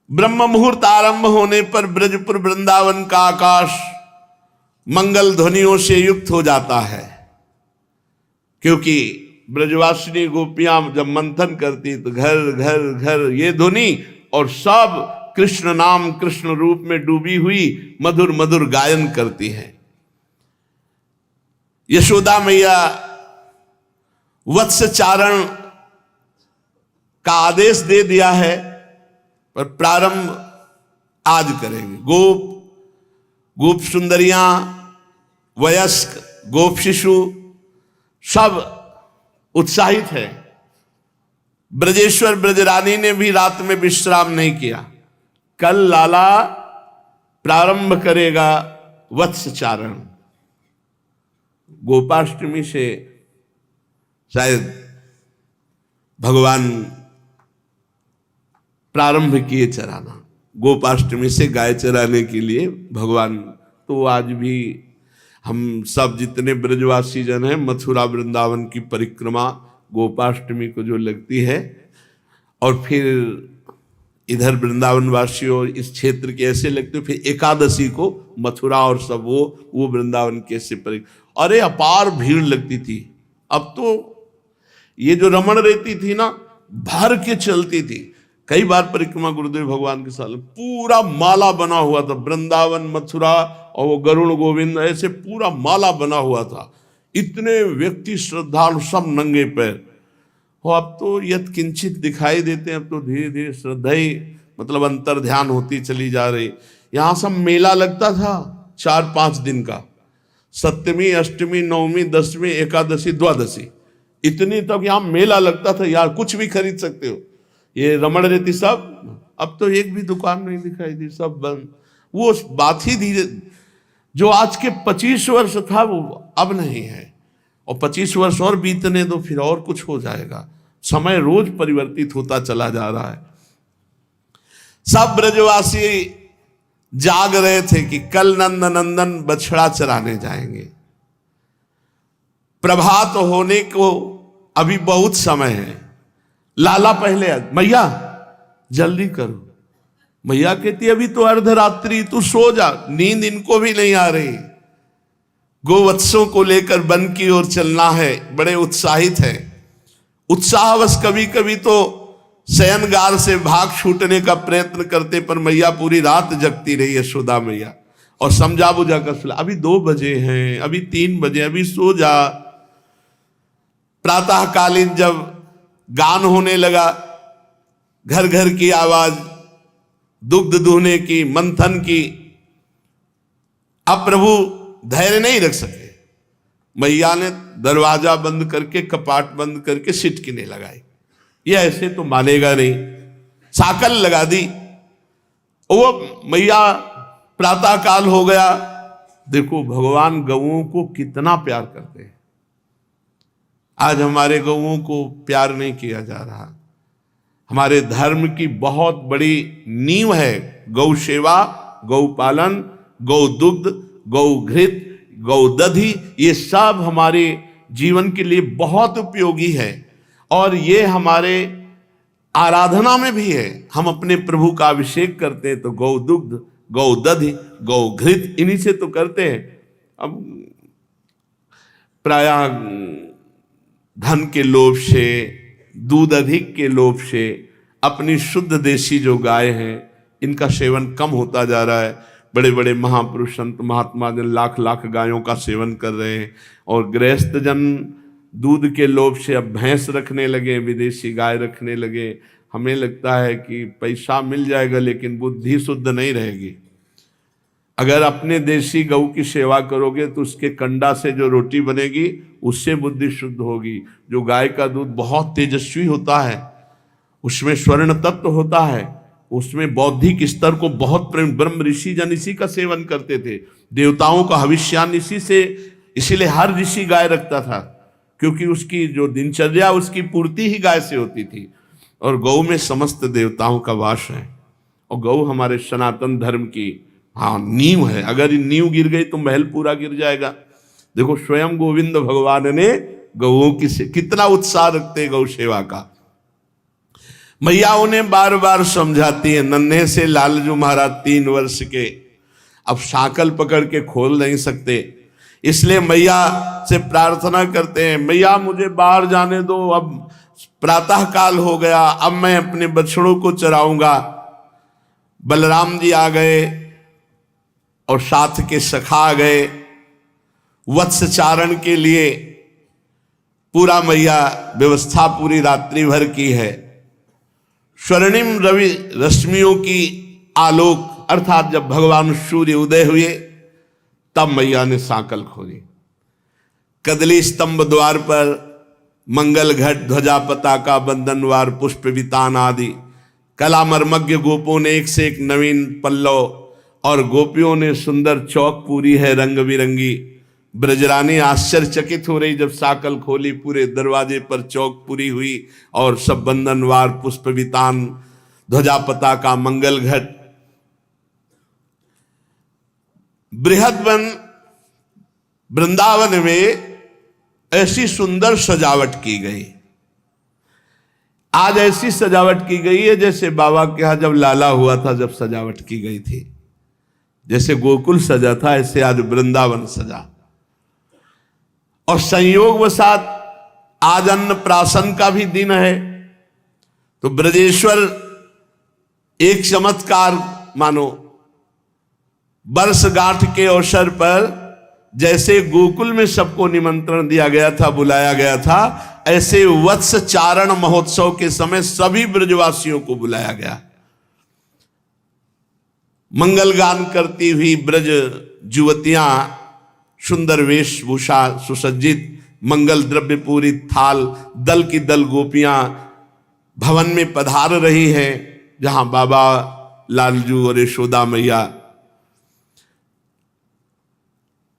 ब्रह्म मुहूर्त आरंभ होने पर ब्रजपुर वृंदावन का आकाश मंगल ध्वनियों से युक्त हो जाता है, क्योंकि ब्रजवासिनी गोपियां जब मंथन करती तो घर घर घर ये ध्वनि, और सब कृष्ण नाम, कृष्ण रूप में डूबी हुई मधुर मधुर गायन करती हैं। यशोदा मैया वत्स चारण का आदेश दे दिया है, पर प्रारंभ आज करेंगे। गोप सुंदरियां, वयस्क, गोप शिशु सब उत्साहित है। ब्रजेश्वर ब्रजरानी ने भी रात में विश्राम नहीं किया। कल लाला प्रारंभ करेगा वत्स चारण। गोपाष्टमी से शायद भगवान प्रारंभ किए चराना। गोपाष्टमी से गाय चराने के लिए भगवान, तो आज भी हम सब जितने ब्रजवासी जन हैं, मथुरा वृंदावन की परिक्रमा गोपाष्टमी को जो लगती है, और फिर इधर वृंदावन वासियों इस क्षेत्र के ऐसे लगते, फिर एकादशी को मथुरा और सब वो वृंदावन के ऐसे परिक्रमा, अरे अपार भीड़ लगती थी। अब तो ये जो रमण रहती थी ना, भर के चलती थी। कई बार परिक्रमा गुरुदेव भगवान के साथ पूरा माला बना हुआ था, वृंदावन मथुरा और वो गरुण गोविंद ऐसे पूरा माला बना हुआ था। इतने व्यक्ति श्रद्धालु सब नंगे पैर हो। अब तो यत किंचित दिखाई देते हैं, अब तो धीरे धीरे श्रद्धा ही मतलब अंतर ध्यान होती चली जा रही। यहाँ सब मेला लगता था 4-5 दिन का, सप्तमी अष्टमी नवमी दसवीं एकादशी द्वादशी, इतनी तक यहाँ मेला लगता था यार, कुछ भी खरीद सकते हो। ये रमण रहती सब, अब तो एक भी दुकान नहीं दिखाई दी, सब बंद। वो बात ही धीरे, जो आज के 25 वर्ष था वो अब नहीं है, और 25 वर्ष और बीतने दो फिर और कुछ हो जाएगा। समय रोज परिवर्तित होता चला जा रहा है। सब ब्रजवासी जाग रहे थे कि कल नंद नंदन बछड़ा चराने जाएंगे। प्रभात होने को अभी बहुत समय है। लाला पहले, मैया जल्दी करो। मैया कहती अभी तो अर्धरात्रि, तू सो जा। नींद इनको भी नहीं आ रही। गोवत्सों को लेकर वन की ओर चलना है, बड़े उत्साहित है। उत्साहवश कभी कभी तो शयनगार से भाग छूटने का प्रयत्न करते, पर मैया पूरी रात जगती रही, यशोदा मैया, और समझा बुझा कर सुला, अभी 2 बजे हैं, अभी 3 बजे, अभी सो जा। प्रातःकालीन जब गान होने लगा, घर घर की आवाज, दुग्ध दूहने की, मंथन की, अब प्रभु धैर्य नहीं रख सके। मैया ने दरवाजा बंद करके, कपाट बंद करके सिटकिने लगाई। ये ऐसे तो मानेगा नहीं, साकल लगा दी। वो मैया, प्रातः काल हो गया। देखो भगवान गौओं को कितना प्यार करते हैं। आज हमारे गौओं को प्यार नहीं किया जा रहा। हमारे धर्म की बहुत बड़ी नींव है गौ सेवा, गौ पालन, गौ दुग्ध, गौ घृत, गौ दधि। ये सब हमारे जीवन के लिए बहुत उपयोगी है, और ये हमारे आराधना में भी है। हम अपने प्रभु का अभिषेक करते हैं तो गौ दुग्ध, गौ दधि, गौ घृत, इन्हीं से तो करते हैं। अब प्रायः धन के लोभ से, दूध अधिक के लोभ से अपनी शुद्ध देशी जो गाय हैं इनका सेवन कम होता जा रहा है। बड़े बड़े महापुरुष संत महात्मा जन लाख लाख गायों का सेवन कर रहे हैं, और गृहस्थ जन दूध के लोभ से अब भैंस रखने लगे, विदेशी गाय रखने लगे। हमें लगता है कि पैसा मिल जाएगा लेकिन बुद्धि शुद्ध नहीं रहेगी। अगर अपने देशी गऊ की सेवा करोगे तो उसके कंडा से जो रोटी बनेगी उससे बुद्धि शुद्ध होगी। जो गाय का दूध बहुत तेजस्वी होता है, उसमें स्वर्ण तत्व होता है, उसमें बौद्धिक स्तर को बहुत ब्रह्म ऋषि जन इसी का सेवन करते थे। देवताओं का हविष्यान इसी से, इसीलिए हर ऋषि गाय रखता था, क्योंकि उसकी जो दिनचर्या उसकी पूर्ति ही गाय से होती थी। और गौ में समस्त देवताओं का वास है, और गौ हमारे सनातन धर्म की नींव है। अगर ये नींव गिर गई तो महल पूरा गिर जाएगा। देखो स्वयं गोविंद भगवान ने गौओं की कितना उत्साह रखते गौ सेवा का। मैया उन्हें बार बार समझाती है। नन्हे से लालजू महाराज 3 वर्ष के, अब साकल पकड़ के खोल नहीं सकते, इसलिए मैया से प्रार्थना करते हैं, मैया मुझे बाहर जाने दो, अब प्रातः काल हो गया, अब मैं अपने बछड़ों को चराऊंगा। बलराम जी आ गए और साथ के सखा आ गए वत्स चारण के लिए। पूरा मैया व्यवस्था पूरी रात्रि भर की है। स्वर्णिम रवि रश्मियों की आलोक, अर्थात जब भगवान सूर्य उदय हुए तब मैया ने सांकल खोली। कदली स्तंभ द्वार पर मंगल घट, ध्वजा, पताका, बंधनवार, पुष्प वितान आदि कला मर्मज्ञ गोपों ने एक से एक नवीन पल्लव, और गोपियों ने सुंदर चौक पूरी है रंग बिरंगी। ब्रजरानी आश्चर्यचकित हो रही जब साकल खोली, पूरे दरवाजे पर चौक पूरी हुई और सब बंधनवार, पुष्प वितान, ध्वजा पताका, मंगल घट, बृहद वन वृंदावन में ऐसी सुंदर सजावट की गई। आज ऐसी सजावट की गई है जैसे बाबा के यहां जब लाला हुआ था, जब सजावट की गई थी, जैसे गोकुल सजा था, ऐसे आज वृंदावन सजा। और संयोगवशात आज अन्नप्राशन का भी दिन है, तो ब्रजेश्वर एक चमत्कार मानो, वर्षगांठ के अवसर पर जैसे गोकुल में सबको निमंत्रण दिया गया था, बुलाया गया था, ऐसे वत्स चारण महोत्सव के समय सभी ब्रजवासियों को बुलाया गया। मंगल गान करती हुई ब्रज युवतियां सुंदर वेशभूषा सुसज्जित, मंगल द्रव्य पूरित थाल, दल की दल गोपियां भवन में पधार रही हैं, जहां बाबा लालजू और यशोदा मैया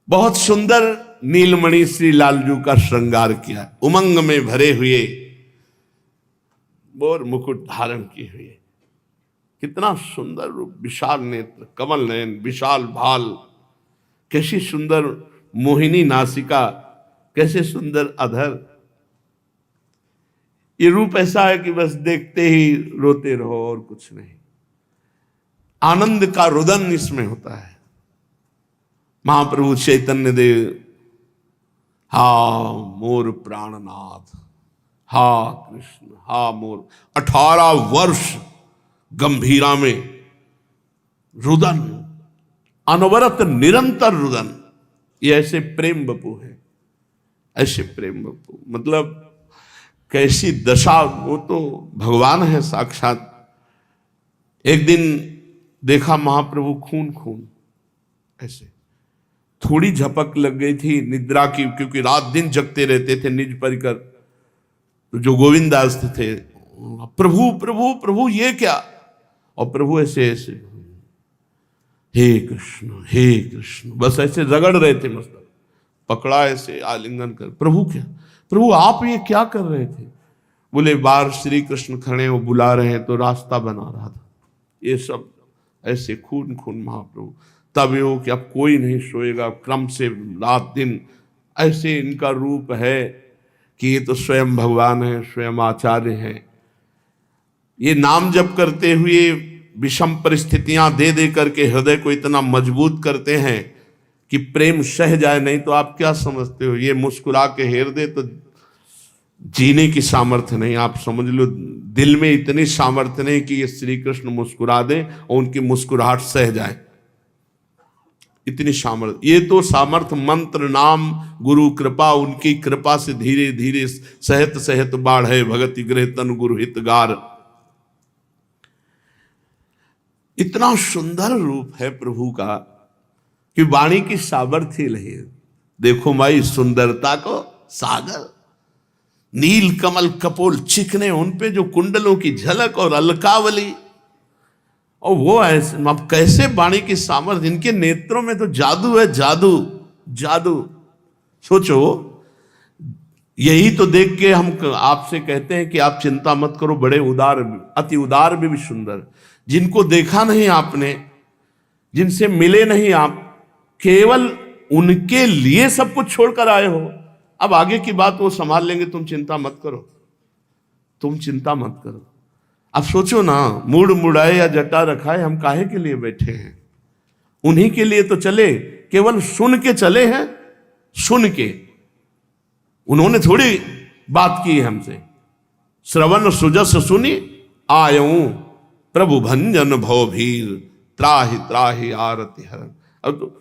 बहुत सुंदर नीलमणि श्री लालजू का श्रृंगार किया, उमंग में भरे हुए, बोर मुकुट धारण किए हुए, कितना सुंदर रूप, विशाल नेत्र, कमल नयन, विशाल भाल, कैसी सुंदर मोहिनी नासिका, कैसे सुंदर अधर। ये रूप ऐसा है कि बस देखते ही रोते रहो और कुछ नहीं। आनंद का रुदन इसमें होता है। महाप्रभु चैतन्य देव, हा मोर प्राणनाथ, हा कृष्ण, हा मोर, 18 वर्ष गंभीरा में रुदन, अनवरत निरंतर रुदन। ये ऐसे प्रेम बपू है, ऐसे प्रेम बपू, मतलब कैसी दशा, वो तो भगवान है साक्षात। एक दिन देखा महाप्रभु खून खून, ऐसे थोड़ी झपक लग गई थी निद्रा की, क्योंकि रात दिन जगते रहते थे निज परिकर। तो जो गोविंदास थे, प्रभु प्रभु प्रभु ये क्या, और प्रभु ऐसे ऐसे, हे कृष्ण, बस ऐसे रगड़ रहे थे, मतलब पकड़ा ऐसे आलिंगन कर, प्रभु क्या, प्रभु आप ये क्या कर रहे थे। बोले बाहर श्री कृष्ण खड़े वो बुला रहे हैं, तो रास्ता बना रहा था। ये सब ऐसे खून खून महाप्रभु। तब यो कि अब कोई नहीं सोएगा, क्रम से रात दिन, ऐसे इनका रूप है कि ये तो स्वयं भगवान है, स्वयं आचार्य हैं। ये नाम जप करते हुए विषम परिस्थितियां दे दे करके हृदय को इतना मजबूत करते हैं कि प्रेम सह जाए। नहीं तो आप क्या समझते हो, ये मुस्कुरा के हेर दे तो जीने की सामर्थ्य नहीं। आप समझ लो दिल में इतनी सामर्थ्य नहीं कि ये श्री कृष्ण मुस्कुरा दे और उनकी मुस्कुराहट सह जाए, इतनी सामर्थ्य। ये तो सामर्थ्य मंत्र नाम गुरु कृपा, उनकी कृपा से धीरे धीरे सहत सहत बाढ़े भगति गृह तन गुरु हितगार। इतना सुंदर रूप है प्रभु का कि वाणी की सामर्थ्य नहीं। देखो माई सुंदरता को सागर, नील कमल कपोल चिकने, उन पे जो कुंडलों की झलक और अलकावली, और वो ऐसे, अब कैसे वाणी की सामर्थ्य, इनके नेत्रों में तो जादू है, जादू जादू। सोचो, यही तो देख के हम आपसे कहते हैं कि आप चिंता मत करो, बड़े उदार, अति उदार भी सुंदर, जिनको देखा नहीं आपने, जिनसे मिले नहीं आप, केवल उनके लिए सब कुछ छोड़कर आए हो। अब आगे की बात वो संभाल लेंगे, तुम चिंता मत करो, तुम चिंता मत करो। अब सोचो ना, मूड मुड़ाए या जटा रखाए, हम काहे के लिए बैठे हैं? उन्हीं के लिए तो चले, केवल सुन के चले हैं, सुन के। उन्होंने थोड़ी बात की हमसे। श्रवण सुजस सुनी आयऊं प्रभु भंजन भवभीर, त्राहि त्राहि आरति हरण। अब तो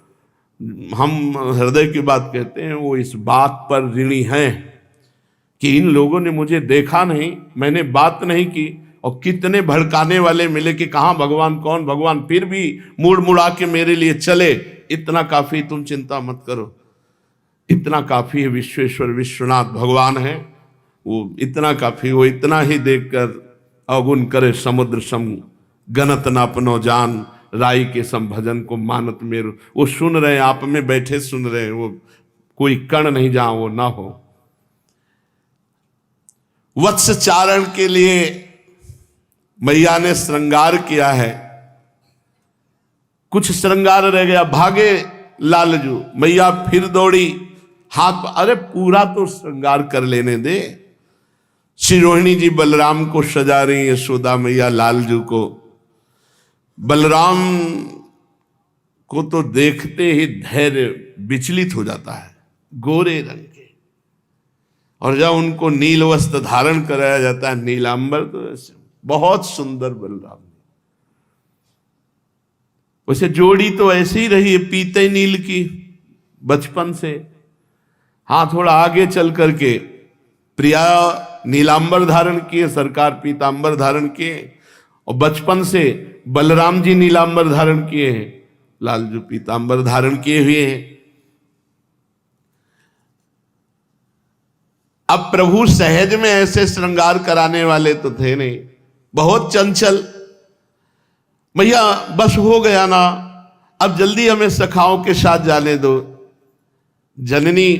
हम हृदय की बात कहते हैं, वो इस बात पर ऋणी हैं कि इन लोगों ने मुझे देखा नहीं, मैंने बात नहीं की, और कितने भड़काने वाले मिले कि कहाँ भगवान, कौन भगवान, फिर भी मुड़ मुड़ा के मेरे लिए चले। इतना काफी, तुम चिंता मत करो, इतना काफी है। विश्वेश्वर विश्वनाथ भगवान है, वो इतना काफी। वो इतना ही देखकर अवगुण करे समुद्र सम, गणत न अपनो जान, राई के सम भजन को मानत मेरु। वो सुन रहे हैं, आप में बैठे सुन रहे हैं, वो कोई कण नहीं जहां वो ना हो। वत्स चारण के लिए मैया ने श्रृंगार किया है, कुछ श्रृंगार रह गया, भागे लालजू, मैया फिर दौड़ी, हाथ, अरे पूरा तो श्रृंगार कर लेने दे। श्री रोहिणी जी बलराम को सजा रही, यशोदा मैया लालजू को। बलराम को तो देखते ही धैर्य विचलित हो जाता है, गोरे रंग के, और जब उनको नील वस्त्र धारण कराया जाता है, नीलांबर, तो बहुत सुंदर बलराम। वैसे जोड़ी तो ऐसी ही रही है पीते नील की बचपन से। हाँ, थोड़ा आगे चल करके प्रिया नीलांबर धारण किए, सरकार पीतांबर धारण किए, और बचपन से बलराम जी नीलांबर धारण किए हैं, लालजू पीतांबर धारण किए हुए हैं। अब प्रभु सहज में ऐसे श्रृंगार कराने वाले तो थे नहीं, बहुत चंचल। भैया बस हो गया ना, अब जल्दी हमें सखाओं के साथ जाने दो। जननी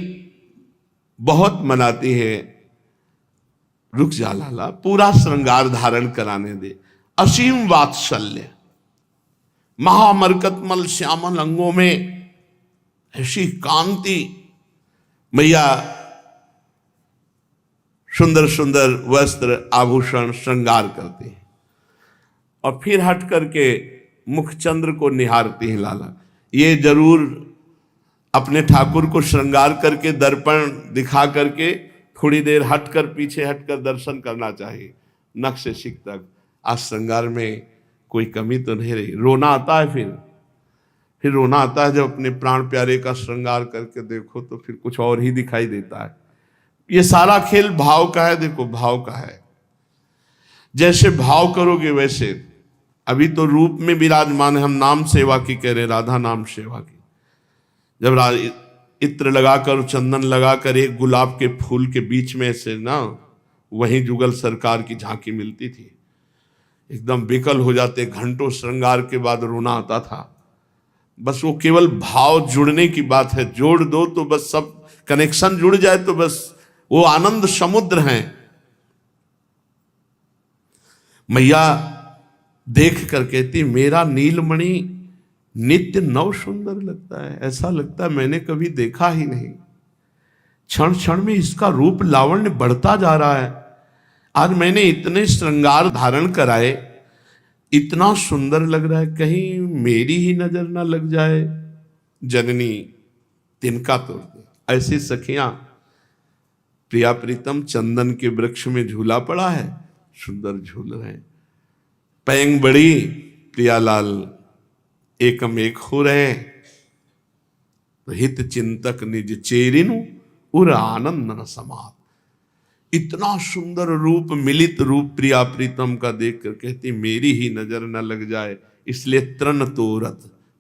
बहुत मनाती है, रुक जा लाला, पूरा श्रृंगार धारण कराने दे। असीम वात्सल्य, महामरकतमल श्यामल अंगों में ऐसी कांति। मैया सुंदर सुंदर वस्त्र आभूषण श्रृंगार करती है, और फिर हट करके मुखचंद्र को निहारती है। लाला, ये जरूर अपने ठाकुर को श्रृंगार करके दर्पण दिखा करके थोड़ी देर हटकर, पीछे हटकर दर्शन करना चाहिए, नख से शिख तक। आज श्रृंगार में कोई कमी तो नहीं रही। रोना आता है, फिर रोना आता है जब अपने प्राण प्यारे का श्रृंगार करके देखो तो फिर कुछ और ही दिखाई देता है। ये सारा खेल भाव का है, देखो भाव का है। जैसे भाव करोगे वैसे। अभी तो रूप में विराजमान है, हम नाम सेवा की कह रहे, राधा नाम सेवा की। जब इत्र लगाकर, चंदन लगाकर एक गुलाब के फूल के बीच में से ना, वहीं जुगल सरकार की झांकी मिलती थी, एकदम विकल हो जाते। घंटों श्रृंगार के बाद रोना आता था। बस वो केवल भाव जुड़ने की बात है, जोड़ दो तो बस सब कनेक्शन जुड़ जाए तो बस वो आनंद समुद्र हैं। मैया देख कर कहती, मेरा नीलमणि नित्य नव सुंदर लगता है, ऐसा लगता है मैंने कभी देखा ही नहीं। क्षण क्षण में इसका रूप लावण्य बढ़ता जा रहा है। आज मैंने इतने श्रृंगार धारण कराए, इतना सुंदर लग रहा है, कहीं मेरी ही नजर ना लग जाए। जननी तिनका तोड़ दे। ऐसी सखियां, प्रिया प्रीतम चंदन के वृक्ष में झूला पड़ा है, सुंदर झूल रहे हैं। पैंग बड़ी प्रियालाल एकम एक हो रहे, तो हित चिंतक निज चेरिनु उर आनंद न समात। इतना सुंदर रूप, मिलित रूप प्रिया प्रीतम का देख कर कहती, मेरी ही नजर न लग जाए, इसलिए तृण तोरत,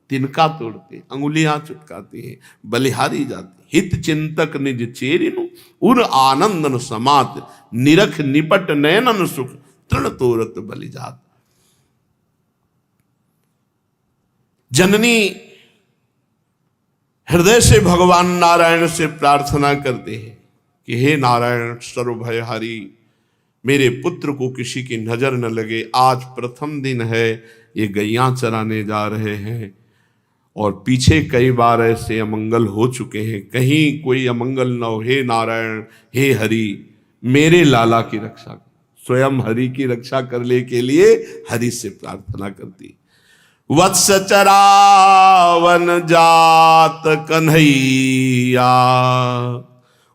तिनका तोड़ती, अंगुलियां चुटकाती है, बलिहारी जाती। हित चिंतक निज चेरिनु उर आनंद न समात, निरख निपट नयनन सुख, तृण तोरत बलि जात। जननी हृदय से भगवान नारायण से प्रार्थना करते हैं कि हे नारायण सर्वभयहारी, मेरे पुत्र को किसी की नजर न लगे। आज प्रथम दिन है, ये गैयां चराने जा रहे हैं, और पीछे कई बार ऐसे अमंगल हो चुके हैं, कहीं कोई अमंगल न हो। हे नारायण, हे हरि, मेरे लाला की रक्षा, स्वयं हरि की रक्षा करने के लिए हरि से प्रार्थना करती। वत्स चरावन जात कन्हैया,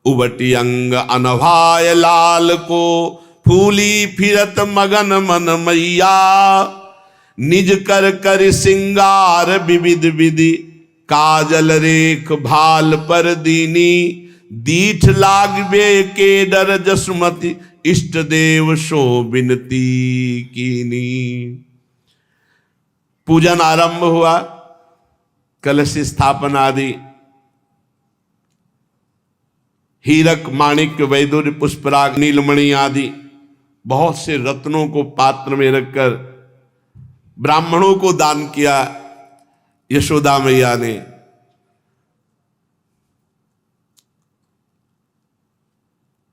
उबटी अंग अनभाय लाल को, फूली फिरत मगन मन मैया, निज कर कर सिंगार विविध विधि, काजल रेख भाल पर दीनी, दीठ लागबे के डर जसुमति, इष्ट देव सो विनती कीनी। पूजन आरंभ हुआ, कलश स्थापना आदि, हीरक माणिक्य वैदुर्य पुष्पराग नीलमणि आदि बहुत से रत्नों को पात्र में रखकर ब्राह्मणों को दान किया यशोदा मैया ने।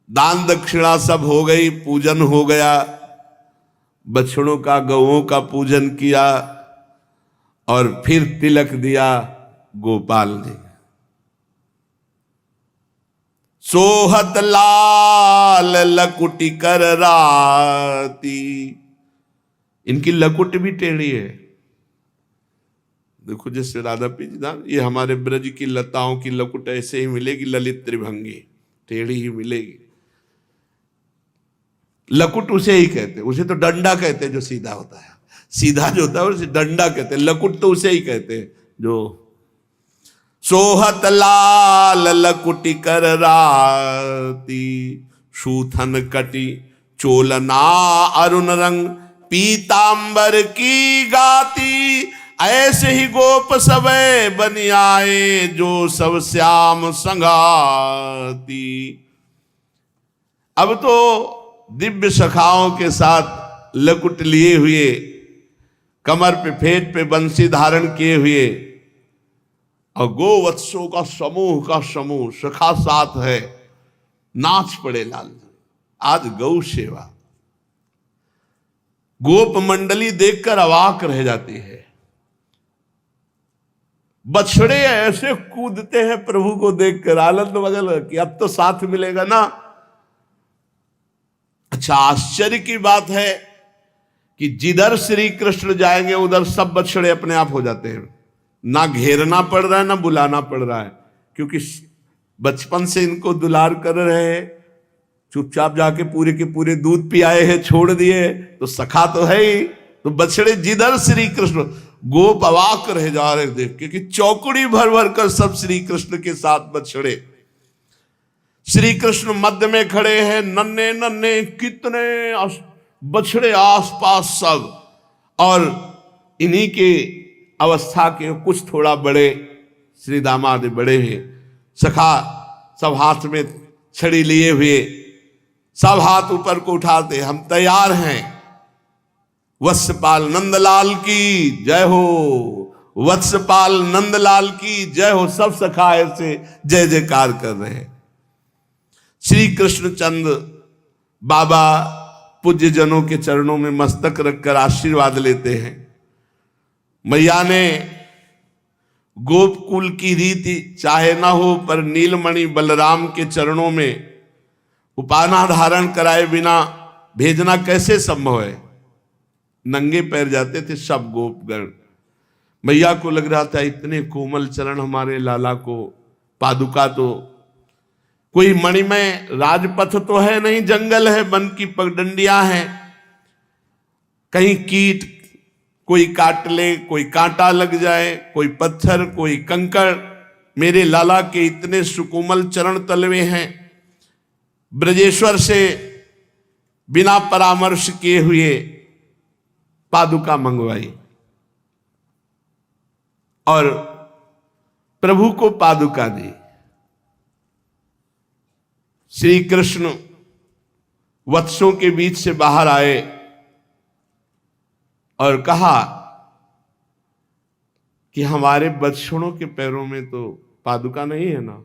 दान दक्षिणा सब हो गई, पूजन हो गया, बछड़ों का गौओं का पूजन किया और फिर तिलक दिया गोपाल ने। सोहत लाल लकुटी कर राती, इनकी लकुट भी टेढ़ी है। देखो जैसे राधा पीछदान, ये हमारे ब्रज की लताओं की लकुट ऐसे ही मिलेगी, ललित त्रिभंगी टेढ़ी ही मिलेगी। लकुट उसे ही कहते, उसे तो डंडा कहते जो सीधा होता है, सीधा जो होता है उसे डंडा कहते, लकुट तो उसे ही कहते जो। सोहत लाल लकुटी कर राती, शूथन कटी चोलना अरुण रंग, पीतांबर की गाती, ऐसे ही गोप सबे बन आए, जो सब श्याम संगाती। अब तो दिव्य सखाओं के साथ लकुट लिए हुए, कमर पे फेट पे बंसी धारण किए हुए, और गोवत्सों का समूह सखा साथ है, नाच पड़े लाल। आज गौ सेवा, गोप मंडली देखकर अवाक रह जाती है। बछड़े ऐसे कूदते हैं प्रभु को देखकर, आनंद मगन कि अब तो साथ मिलेगा ना। अच्छा, आश्चर्य की बात है कि जिधर श्री कृष्ण जाएंगे उधर सब बछड़े अपने आप हो जाते हैं, ना घेरना पड़ रहा है ना बुलाना पड़ रहा है, क्योंकि बचपन से इनको दुलार कर रहे हैं। चुपचाप जाके पूरे के पूरे दूध पियाए हैं, छोड़ दिए, तो सखा तो है ही। तो बछड़े जिधर श्री कृष्ण, गोप अवाक रह जा रहे देख के कि चौकड़ी भर भर कर सब श्री कृष्ण के साथ बछड़े। श्री कृष्ण मध्य में खड़े हैं, नन्हे नन्हे कितने बछड़े आसपास सब, और इन्हीं के अवस्था के कुछ थोड़ा बड़े, श्री दामाद बड़े हैं, सखा सब हाथ में छड़ी लिए हुए, सब हाथ ऊपर को उठाते, हम तैयार हैं। वत्सपाल नंदलाल की जय हो, वत्सपाल नंदलाल की जय हो। सब सखा ऐसे जय जयकार कर रहे हैं। श्री कृष्णचंद बाबा पूज्य जनों के चरणों में मस्तक रखकर आशीर्वाद लेते हैं। मैया ने गोपकुल की रीति चाहे ना हो, पर नीलमणि बलराम के चरणों में उपाना धारण कराए बिना भेजना कैसे संभव है। नंगे पैर जाते थे सब गोपगण। मैया को लग रहा था इतने कोमल चरण हमारे लाला को, पादुका तो कोई मणिमय राजपथ तो है नहीं, जंगल है, वन की पगडंडियां हैं, कहीं कीट कोई काट ले, कोई कांटा लग जाए, कोई पत्थर, कोई कंकड़। मेरे लाला के इतने सुकोमल चरण तलवे हैं। ब्रजेश्वर से बिना परामर्श किए हुए पादुका मंगवाई और प्रभु को पादुका दी। श्री कृष्ण वत्सों के बीच से बाहर आए और कहा कि हमारे बछड़ों के पैरों में तो पादुका नहीं है ना,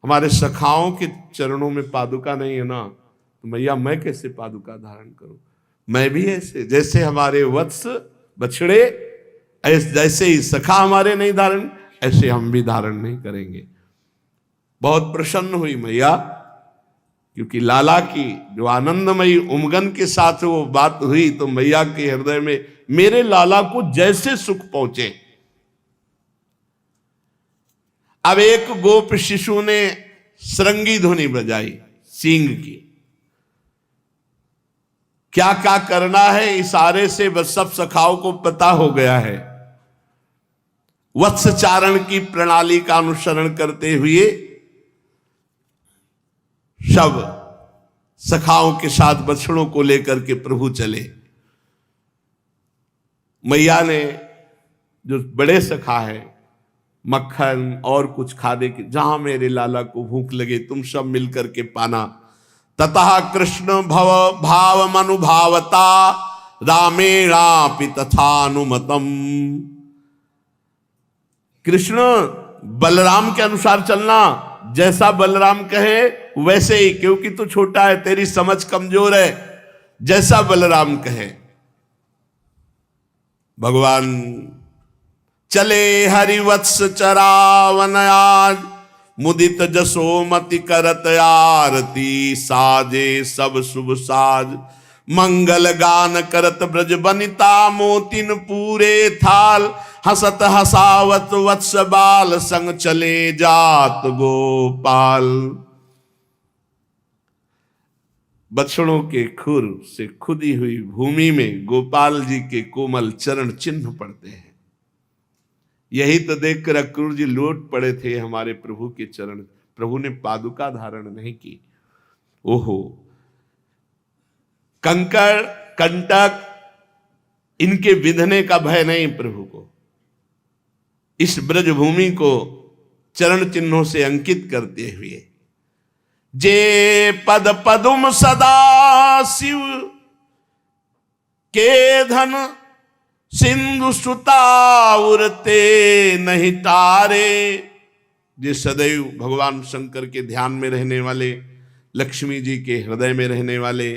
हमारे सखाओं के चरणों में पादुका नहीं है ना, तो मैया मैं कैसे पादुका धारण करूं। मैं भी ऐसे, जैसे हमारे वत्स बछड़े, जैसे ही सखा हमारे नहीं धारण, ऐसे हम भी धारण नहीं करेंगे। बहुत प्रसन्न हुई मैया, क्योंकि लाला की जो आनंदमयी उमगन के साथ वो बात हुई, तो मैया के हृदय में मेरे लाला को जैसे सुख पहुंचे। अब एक गोप शिशु ने श्रृंगी ध्वनि बजाई सींग की। क्या क्या करना है इशारे से बस सब सखाओं को पता हो गया है। वत्सचारण की प्रणाली का अनुसरण करते हुए सब सखाओं के साथ बछड़ों को लेकर के प्रभु चले। मैया ने जो बड़े सखा है मक्खन और कुछ खाने की, जहां मेरे लाला को भूख लगे तुम सब मिलकर के पाना। ततः कृष्ण भव भाव मनुभावता रामेणापि तथानुमतम। कृष्ण बलराम के अनुसार चलना, जैसा बलराम कहे वैसे ही, क्योंकि तू छोटा है, तेरी समझ कमजोर है, जैसा बलराम कहे। भगवान चले हरिवत्स चरावन आज, मुदित जसोमति करत आरती, साजे सब शुभ साज, मंगल गान करत ब्रज बनिता, मोतिन पूरे थाल, हसत हसावत वत्स बाल, संग चले जात गोपाल। बछड़ों के खुर से खुदी हुई भूमि में गोपाल जी के कोमल चरण चिन्ह पड़ते हैं। यही तो देखकर अक्रूर जी लौट पड़े थे हमारे प्रभु के चरण। प्रभु ने पादुका धारण नहीं की। ओहो, कंकड़ कंटक इनके विंधने का भय नहीं प्रभु को। इस ब्रज भूमि को चरण चिन्हों से अंकित करते हुए, जे पद पदुम सदा शिव के धन, सिंधु सुता उरते नहीं तारे। जे सदैव भगवान शंकर के ध्यान में रहने वाले, लक्ष्मी जी के हृदय में रहने वाले,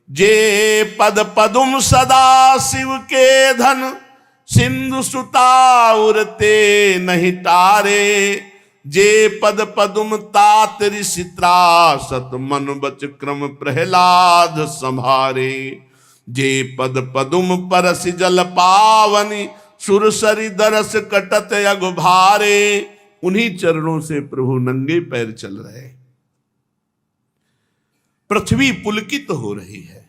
जे पद पदुम सदा शिव के धन, सिंधु सुता उरते नहीं तारे। जे पद पदुम तात ऋषि त्रासत, मन बच क्रम प्रहलाद संभारे। जे पद पदुम परस जल पावनी, सुरसरी दरस कटत अग भारे। उन्हीं चरणों से प्रभु नंगे पैर चल रहे। पृथ्वी पुलकित हो रही है।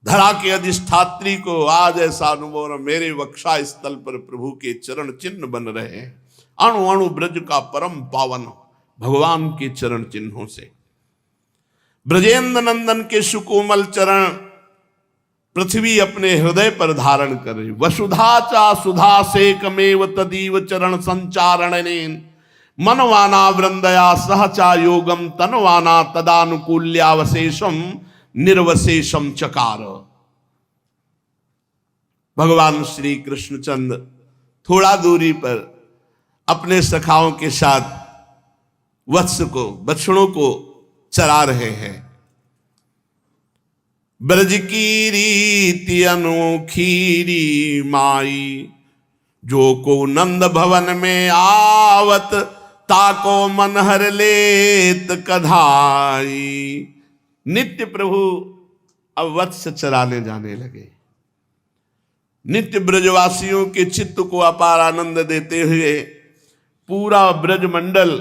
धरा के अधिष्ठात्री को आज ऐसा अनुभव, मेरे वक्षा स्थल पर प्रभु के चरण चिन्ह बन रहे हैं। अणु अणु ब्रज का परम पावन भगवान के चरण चिन्हों से। ब्रजेंद्र नंदन के सुकोमल चरण पृथ्वी अपने हृदय पर धारण कर रही। वसुधा चा सुधा सेकमेव तदीव चरण संचारणेन, मनवाना वृंदया सहचा योगम, तनवाना तदानुकूल्यावशेषम निर्वशेषम चकार। भगवान श्री कृष्णचंद्र थोड़ा दूरी पर अपने सखाओं के साथ वत्स को, बछड़ों को चरा रहे हैं। ब्रज की रीति अनोखीरी माई, जो को नंद भवन में आवत, ताको मन हर लेत कधाई। नित्य प्रभु अब वत्स चराने जाने लगे। नित्य ब्रजवासियों के चित्त को अपार आनंद देते हुए पूरा ब्रजमंडल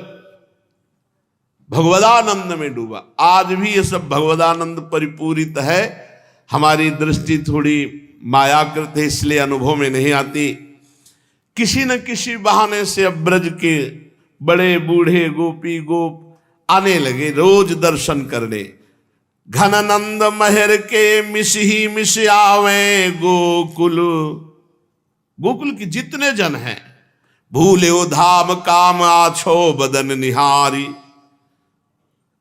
भगवदानंद में डूबा। आज भी ये सब भगवदानंद परिपूरित है। हमारी दृष्टि थोड़ी मायाकृत है, इसलिए अनुभव में नहीं आती। किसी न किसी बहाने से अब ब्रज के बड़े बूढ़े गोपी गोप आने लगे रोज दर्शन करने। घननंद महर के मिस ही मिस आवे गोकुल। गोकुल के जितने जन हैं, भूले धाम काम आछो बदन निहारी।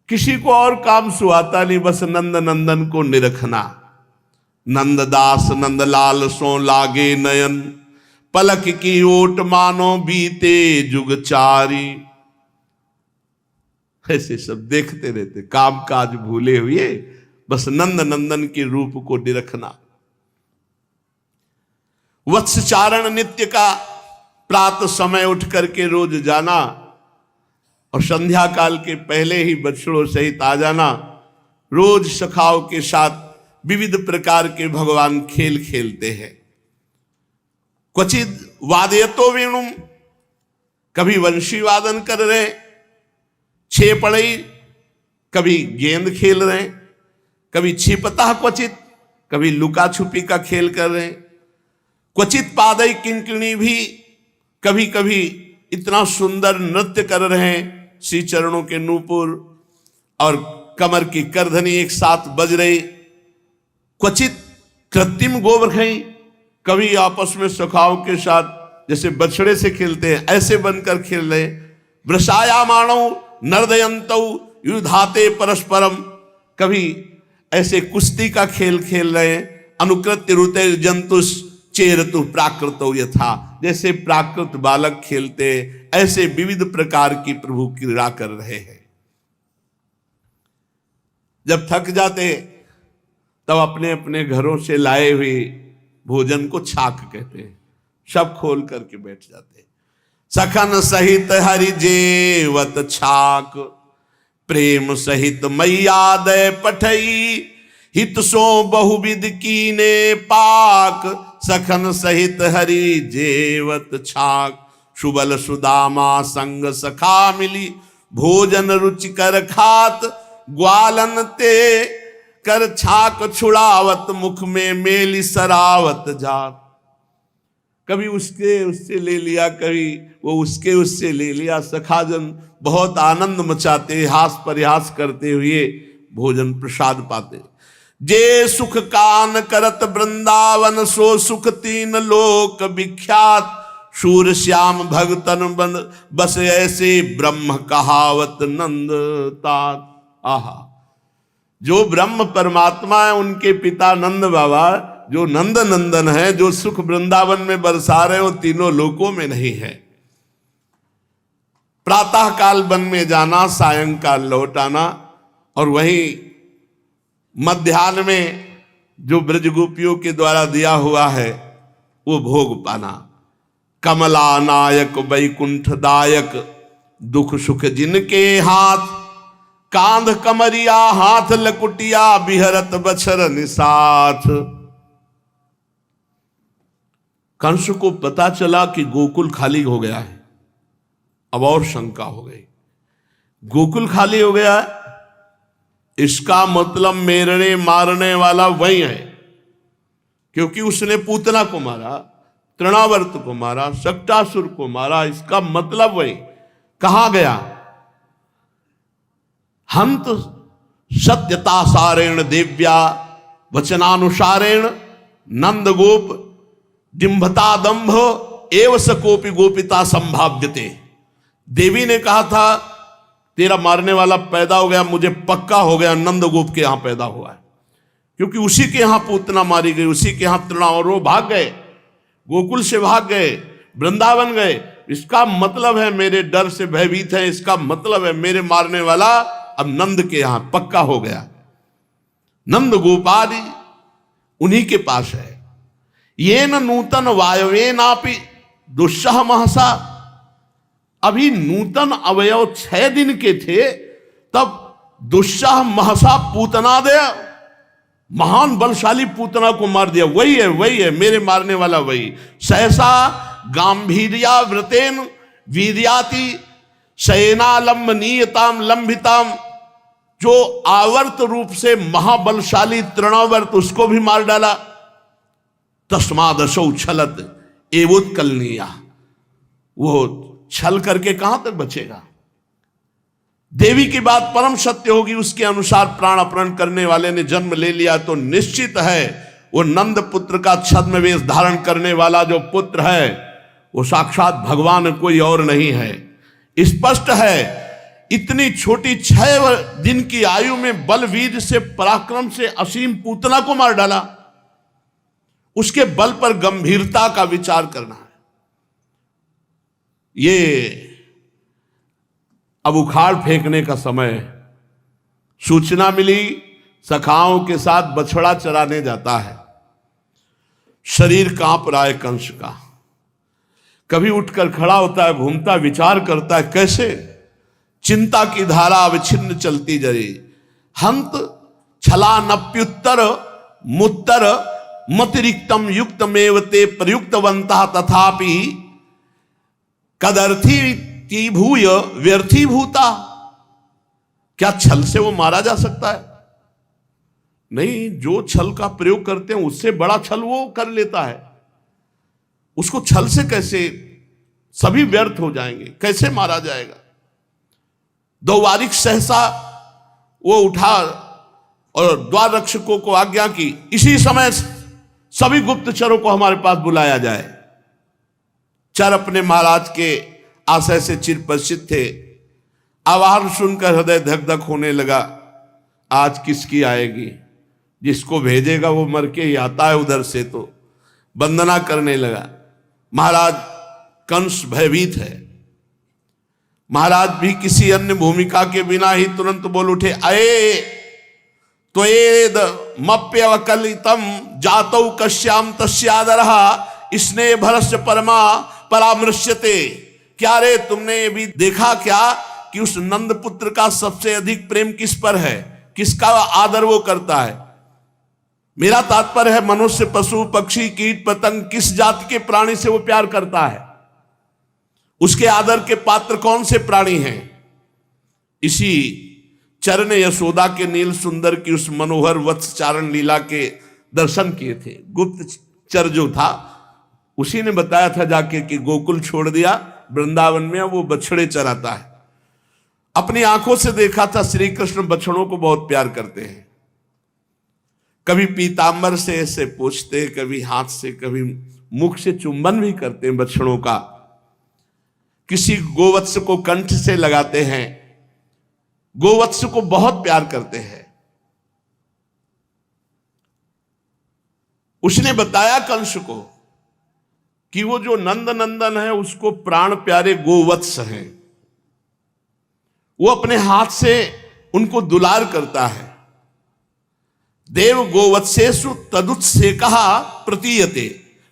किसी को और काम सुहाता नहीं, बस नंद नंदन को निरखना। नंददास नंदलाल सो लागे नयन, पलक की ओट मानो बीते जुग चारी। ऐसे सब देखते रहते, काम काज भूले हुए बस नंद नंदन के रूप को निरखना। वत्सचारण नित्य का प्रातः समय उठ करके रोज जाना और संध्या काल के पहले ही बछड़ों सहित आ जाना। रोज सखाओं के साथ विविध प्रकार के भगवान खेल खेलते हैं। क्वचित वादयतो वेणुम, कभी वंशी वादन कर रहे, छे पड़ई, कभी गेंद खेल रहे, कभी छिपता क्वचित, कभी लुका छुपी का खेल कर रहे। क्वचित पादई किंकिणी भी कभी कभी इतना सुंदर नृत्य कर रहे हैं। श्री चरणों के नूपुर और कमर की करधनी एक साथ बज रही। क्वचित कृत्रिम गोवर्धई, कभी आपस में सखाओं के साथ जैसे बछड़े से खेलते हैं ऐसे बनकर खेल रहे। वृषाया माणो नर्दयंतौ युधाते परस्परम, कभी ऐसे कुश्ती का खेल खेल रहे हैं। अनुकृत्य रुते जंतुष चेरतु प्राकृतो यथा, जैसे प्राकृत बालक खेलते ऐसे विविध प्रकार की प्रभु क्रीड़ा कर रहे हैं। जब थक जाते तब अपने अपने घरों से लाए हुए भोजन को छाक कहते हैं, सब खोल करके बैठ जाते। सखन सहित हरि जेवत छाक, प्रेम सहित मैया दय पठई, हित सो बहुविध कीने पाक, सखन सहित हरि जेवत छाक, सुबल सुदामा संग सखा मिली, भोजन रुचिकर खात, ग्वालन ते कर छाक छुड़ावत, मुख में मेली सरावत जात। कभी उसके उससे ले लिया, कभी वो उसके उससे ले लिया। सखाजन बहुत आनंद मचाते, हास परिहास करते हुए भोजन प्रसाद पाते। जे सुख कान करत वृंदावन, सो सुख तीन लोक विख्यात, शूर श्याम भगतन बन बस ऐसे, ब्रह्म कहावत नंद तात। आहा, जो ब्रह्म परमात्मा है, उनके पिता नंद बाबा जो नंद नंदन है, जो सुख वृंदावन में बरसा रहे, वो तीनों लोकों में नहीं है। प्रातः काल वन में जाना, सायंकाल लौट आना, और वहीं मध्याह्न में जो ब्रज गोपियों के द्वारा दिया हुआ है वो भोग पाना। कमला नायक वैकुंठ दायक, दुख सुख जिनके हाथ, कांध कमरिया हाथ लकुटिया, बिहरत बछर निसाथ। कंस को पता चला कि गोकुल खाली हो गया है। अब और शंका हो गई, गोकुल खाली हो गया है, इसका मतलब मेरने मारने वाला वही है, क्योंकि उसने पूतना को मारा, तृणावर्त को मारा, सक्टासुर को मारा, इसका मतलब वही। कहां गया? हंत सत्यता सारेण देव्या वचनानुसारेण, नंद गोप डिंभता दंभ एव सकोपि गोपिता संभाव्यते। देवी ने कहा था तेरा मारने वाला पैदा हो गया, मुझे पक्का हो गया नंद गोप के यहां पैदा हुआ है, क्योंकि उसी के यहां पूतना मारी गई, उसी के यहां तृणा, और वो भाग गए, गोकुल से भाग गए, वृंदावन गए। इसका मतलब है मेरे डर से भयभीत है, इसका मतलब है मेरे मारने वाला अब नंद के यहां पक्का हो गया। नंद गोपादि उन्हीं के पास है। ये न नूतन वायवे नापि दुस्सह महसा, अभी नूतन अवयव 6 दिन के थे, तब दुस्सह महसा पूतना दे, महान बलशाली पूतना को मार दिया। वही है, वही है मेरे मारने वाला, वही। सहसा गांभीर्या व्रतेन वीर्याति, शयनालंब नियताम लंबिताम, जो आवर्त रूप से महाबलशाली तृणावर्त, उसको भी मार डाला। तस्मादसौ छलत एवोत्कलनीया, वो छल करके कहां तक बचेगा। देवी की बात परम सत्य होगी, उसके अनुसार प्राण अपहरण करने वाले ने जन्म ले लिया तो निश्चित है वो नंद पुत्र का छद्म वेश धारण करने वाला जो पुत्र है वो साक्षात भगवान, कोई और नहीं है। स्पष्ट है, इतनी छोटी 6 दिन की आयु में बलवीर से, पराक्रम से असीम पूतना को मार डाला। उसके बल पर गंभीरता का विचार करना है। ये अब उखाड़ फेंकने का समय है। सूचना मिली सखाओं के साथ बछड़ा चराने जाता है, शरीर कांप रहा है कंस का। कभी उठकर खड़ा होता है, घूमता, विचार करता है, कैसे चिंता की धारा अविच्छिन्न चलती जरी। हंत छला नप्युत्तर मुत्तर मतिरिक्तम युक्तमेव ते प्रयुक्तवंतः, तथापि कदर्थी की भूय व्यर्थी भूता। क्या छल से वो मारा जा सकता है? नहीं, जो छल का प्रयोग करते हैं उससे बड़ा छल वो कर लेता है। उसको छल से कैसे, सभी व्यर्थ हो जाएंगे, कैसे मारा जाएगा। द्वारिक सहसा वो उठा और द्वार रक्षकों को आज्ञा की, इसी समय सभी गुप्तचरों को हमारे पास बुलाया जाए। चर अपने महाराज के आशय से चिरपरिचित थे। आवाहन सुनकर हृदय धक धक होने लगा। आज किसकी आएगी? जिसको भेजेगा वो मर के ही आता है उधर से। तो वंदना करने लगा। महाराज कंस भयभीत है। महाराज भी किसी अन्य भूमिका के बिना ही तुरंत बोल उठे, अये त्वेद मप्यवकलितम जातौ कश्याम तस्यादरः स्नेह भरस्य परमा परामृश्यते। क्या रे तुमने भी देखा क्या कि उस नंद पुत्र का सबसे अधिक प्रेम किस पर है, किसका आदर वो करता है। मेरा तात्पर्य है मनुष्य, पशु, पक्षी, कीट, पतंग, किस जाति के प्राणी से वो प्यार करता है, उसके आदर के पात्र कौन से प्राणी हैं। इसी चरण यशोदा के नील सुंदर की उस मनोहर वत्स चारण लीला के दर्शन किए थे। गुप्तचर जो था उसी ने बताया था जाके कि गोकुल छोड़ दिया, वृंदावन में वो बछड़े चराता है। अपनी आंखों से देखा था श्री कृष्ण बछड़ों को बहुत प्यार करते हैं। कभी पीतांबर से ऐसे पोंछते, कभी हाथ से, कभी मुख से चुंबन भी करते हैं बछड़ों का। किसी गोवत्स को कंठ से लगाते हैं, गोवत्स को बहुत प्यार करते हैं। उसने बताया कंस को कि वो जो नंद नंदन है उसको प्राण प्यारे गोवत्स हैं, वो अपने हाथ से उनको दुलार करता है। देव गोवत्सेषु तदुत्सेकः प्रतीयते।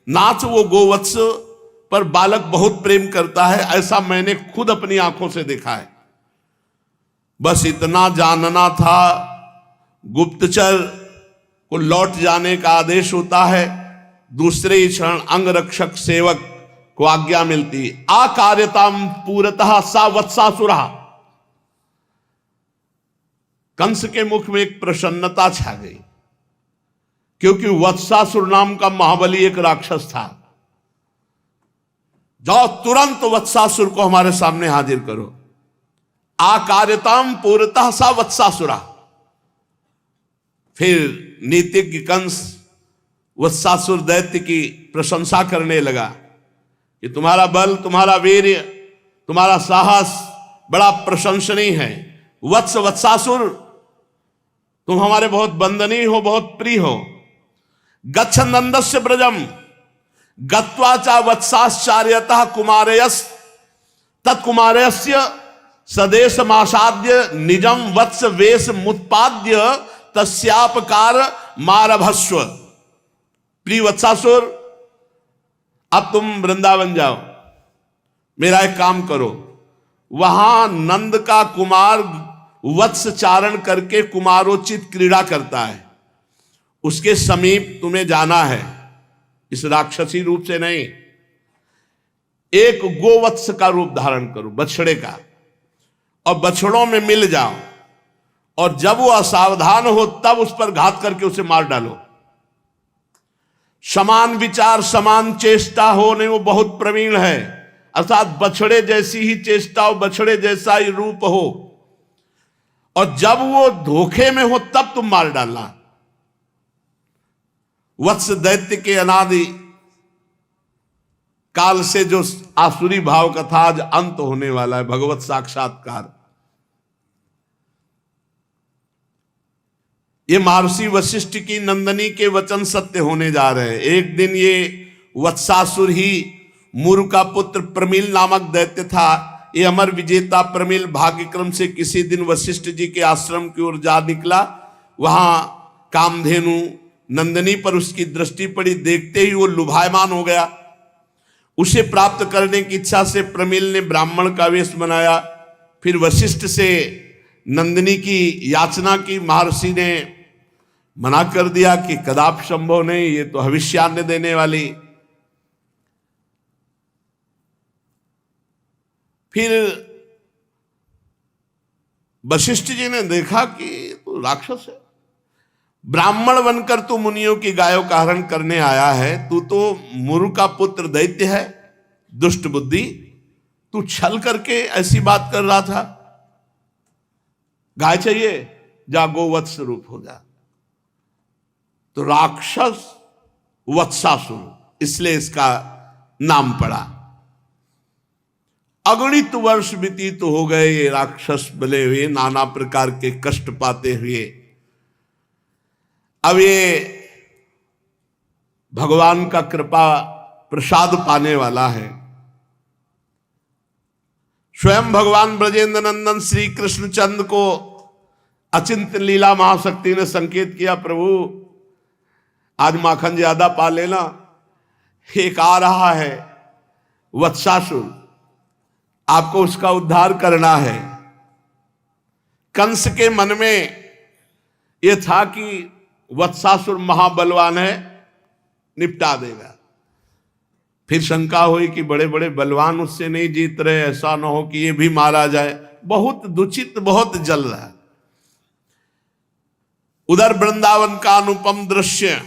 नाथ वो गोवत्स पर बालक बहुत प्रेम करता है, ऐसा मैंने खुद अपनी आंखों से देखा है। बस इतना जानना था। गुप्तचर को लौट जाने का आदेश होता है, दूसरे ही क्षण अंगरक्षक सेवक को आज्ञा मिलती, आकार्यताम पूरतः सा वत्सासुरा। कंस के मुख में एक प्रसन्नता छा गई, क्योंकि वत्सासुर नाम का महाबली एक राक्षस था। जाओ तुरंत वत्सासुर को हमारे सामने हाजिर करो। आकार्यताम पूरतः सा वत्सासुरा। फिर नीतिज्ञ कंस वत्सासुर दैत्य की प्रशंसा करने लगा कि तुम्हारा बल, तुम्हारा वीर्य, तुम्हारा साहस बड़ा प्रशंसनीय है। वत्सासुर, तुम हमारे बहुत वंदनीय हो, बहुत प्रिय हो। गच्छ नंदस्य ब्रजम गत्वा च वत्साश्चार्यतः कुमारयस् तत्कुमारस्य सदेशमासाद्य निजम वत्स वेश मुत्पाद्य तस्यापकार मारभस्व। प्रिय वत्सासुर, अब तुम वृंदावन जाओ, मेरा एक काम करो। वहां नंद का कुमार वत्स चारण करके कुमारोचित क्रीड़ा करता है, उसके समीप तुम्हें जाना है। इस राक्षसी रूप से नहीं, एक गोवत्स का रूप धारण करो, बछड़े का, और बछड़ों में मिल जाओ। और जब वो असावधान हो तब उस पर घात करके उसे मार डालो। समान विचार, समान चेष्टा हो, नहीं वो बहुत प्रवीण है, अर्थात बछड़े जैसी ही चेष्टा हो, बछड़े जैसा ही रूप हो, और जब वो धोखे में हो तब तुम मार डालना। वत्स दैत्य के अनादि काल से जो आसुरी भाव का था, आज अंत होने वाला है, भगवत साक्षात्कार। ये महर्षि वशिष्ठ की नंदनी के वचन सत्य होने जा रहे हैं। एक दिन ये वत्सासुर ही मुरु का पुत्र प्रमील नामक दैत्य था। ये अमर विजेता प्रमील भाग्यक्रम से किसी दिन वशिष्ठ जी के आश्रम की ओर जा निकला। वहां कामधेनु नंदनी पर उसकी दृष्टि पड़ी, देखते ही वो लुभायमान हो गया। उसे प्राप्त करने की इच्छा से प्रमील ने ब्राह्मण का वेश बनाया। फिर वशिष्ठ से नंदिनी की याचना की। महर्षि ने मना कर दिया कि कदापि संभव नहीं, ये तो भविष्यान्न देने वाली। फिर वशिष्ठ जी ने देखा कि तो राक्षस है, ब्राह्मण बनकर तू मुनियों की गायों का हरण करने आया है, तू तो मुरु का पुत्र दैत्य है, दुष्ट बुद्धि, तू छल करके ऐसी बात कर रहा था। गाय चाहिए, जा गोवत्स रूप हो जा। तो राक्षस वत्सासुर, इसलिए इसका नाम पड़ा। अगणित वर्ष व्यतीत हो गए ये राक्षस बने हुए, नाना प्रकार के कष्ट पाते हुए। अब ये भगवान का कृपा प्रसाद पाने वाला है। स्वयं भगवान ब्रजेंद्र नंदन श्री कृष्णचंद्र को अचिंत लीला महाशक्ति ने संकेत किया, प्रभु आज माखन ज्यादा पा लेना, एक आ रहा है वत्सासुर, आपको उसका उद्धार करना है। कंस के मन में यह था कि वत्सासुर महाबलवान है, निपटा देगा। फिर शंका हुई कि बड़े बड़े बलवान उससे नहीं जीत रहे, ऐसा ना हो कि ये भी मारा जाए। बहुत दूषित, बहुत जल रहा है। उधर वृंदावन का अनुपम दृश्य,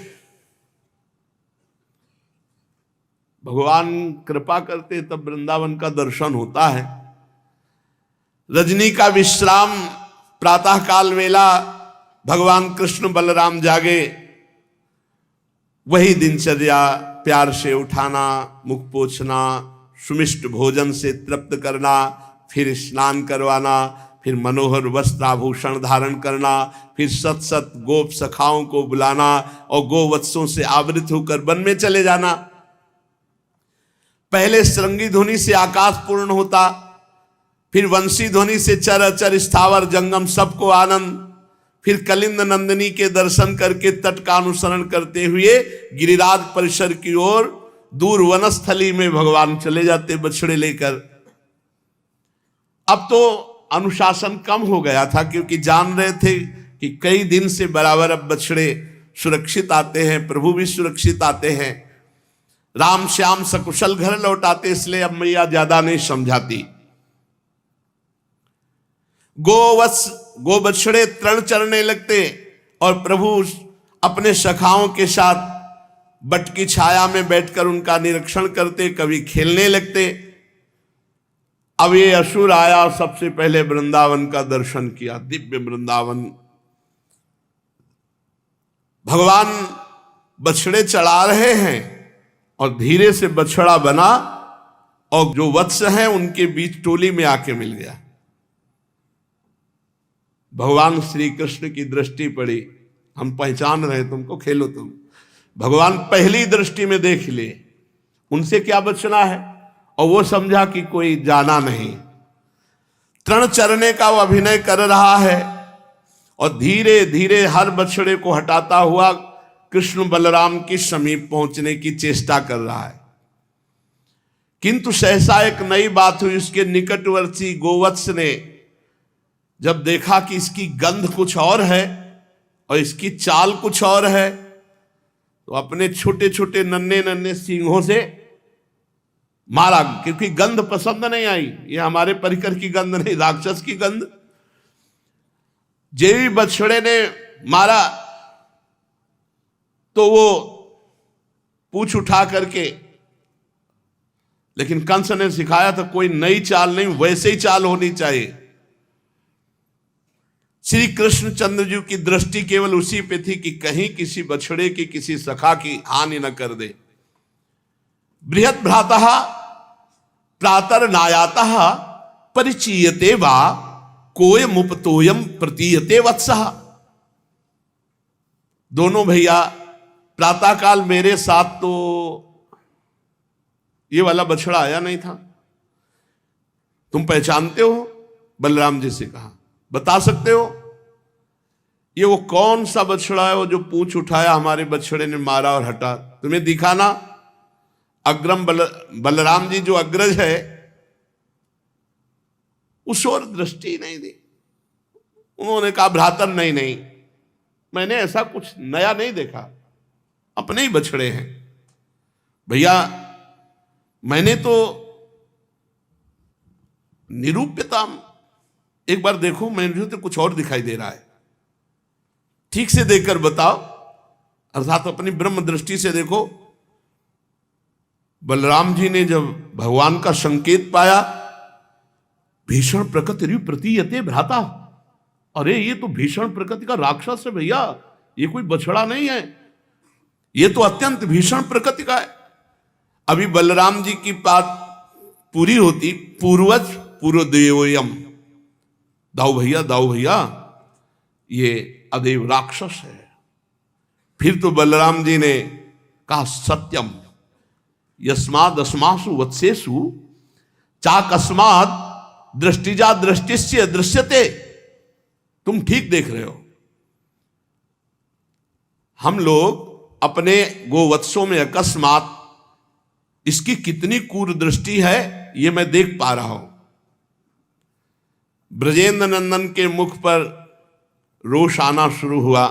भगवान कृपा करते तब वृंदावन का दर्शन होता है। रजनी का विश्राम, प्रातः काल वेला भगवान कृष्ण बलराम जागे, वही दिनचर्या, प्यार से उठाना, मुख पोंछना, सुमिष्ट भोजन से तृप्त करना, फिर स्नान करवाना, फिर मनोहर वस्त्र आभूषण धारण करना, फिर सत सत गोप सखाओं को बुलाना और गोवत्सों से आवृत होकर वन में चले जाना। पहले श्रृंगी ध्वनि से आकाश पूर्ण होता, फिर वंशी ध्वनि से चर अचर स्थावर जंगम सबको आनंद, फिर कलिंद नंदिनी के दर्शन करके तट का अनुसरण करते हुए गिरिराज परिसर की ओर दूर वनस्थली में भगवान चले जाते बछड़े लेकर। अब तो अनुशासन कम हो गया था, क्योंकि जान रहे थे कि कई दिन से बराबर अब बछड़े सुरक्षित आते हैं, प्रभु भी सुरक्षित आते हैं, राम श्याम सकुशल घर लौटाते, इसलिए अब मैया ज्यादा नहीं समझाती। गो बछड़े तृण चरने लगते और प्रभु अपने सखाओं के साथ बट की छाया में बैठकर उनका निरीक्षण करते, कभी खेलने लगते। अब ये असुर आया और सबसे पहले वृंदावन का दर्शन किया, दिव्य वृंदावन। भगवान बछड़े चढ़ा रहे हैं और धीरे से बछड़ा बना और जो वत्स हैं उनके बीच टोली में आके मिल गया। भगवान श्री कृष्ण की दृष्टि पड़ी, हम पहचान रहे तुमको, खेलो तुम। भगवान पहली दृष्टि में देख लिए उनसे क्या बचना है, और वो समझा कि कोई जाना नहीं। तृण चरने का वो अभिनय कर रहा है और धीरे धीरे हर बछड़े को हटाता हुआ कृष्ण बलराम के समीप पहुंचने की चेष्टा कर रहा है। किंतु सहसा एक नई बात हुई। उसके निकटवर्ती गोवत्स ने जब देखा कि इसकी गंध कुछ और है और इसकी चाल कुछ और है, तो अपने छोटे छोटे नन्हे नन्हे सींगों से मारा, क्योंकि गंध पसंद नहीं आई। ये हमारे परिकर की गंध नहीं, राक्षस की गंध। जेवी बछड़े ने मारा तो वो पूंछ उठा करके, लेकिन कंस ने सिखाया था कोई नई चाल नहीं, वैसे ही चाल होनी चाहिए। श्री कृष्णचंद्र जी की दृष्टि केवल उसी पे थी कि कहीं किसी बछड़े की, किसी सखा की हानि न कर दे। बृहत् भ्रातः प्रातर नायातः परिचीयते वा कोयम उपतोयम प्रतीयते वत्सः। दोनों भैया प्रातःकाल मेरे साथ तो ये वाला बछड़ा आया नहीं था, तुम पहचानते हो? बलराम जी से कहा, बता सकते हो ये वो कौन सा बछड़ा है वो जो पूंछ उठाया हमारे बछड़े ने मारा और हटा? तुम्हें दिखा ना? अग्रम बलराम जी जो अग्रज है उस ओर दृष्टि नहीं दी। उन्होंने कहा भ्रातर नहीं नहीं, मैंने ऐसा कुछ नया नहीं देखा, अपने ही बछड़े हैं भैया। मैंने तो निरूप्यता, एक बार देखो, मुझे तो कुछ और दिखाई दे रहा है, ठीक से देखकर बताओ, अर्थात अपनी ब्रह्म दृष्टि से देखो। बलराम जी ने जब भगवान का संकेत पाया, भीषण प्रकृति प्रतीयते भ्राता, अरे ये तो भीषण प्रकृति का राक्षस है भैया, ये कोई बछड़ा नहीं है, ये तो अत्यंत भीषण प्रकृति का है। अभी बलराम जी की बात पूरी होती, पूर्वज पूर्वदेवयम, दाऊ भैया ये अदेव राक्षस है। फिर तो बलराम जी ने कहा सत्यम यस्माद अस्मासु वत्सेषु चाकस्माद दृष्टिजा दृष्टिस्य दृश्यते। तुम ठीक देख रहे हो। हम लोग अपने गोवत्सों में अकस्मात इसकी कितनी क्रूर दृष्टि है ये मैं देख पा रहा हूं। ब्रजेंद्र नंदन के मुख पर रोष आना शुरू हुआ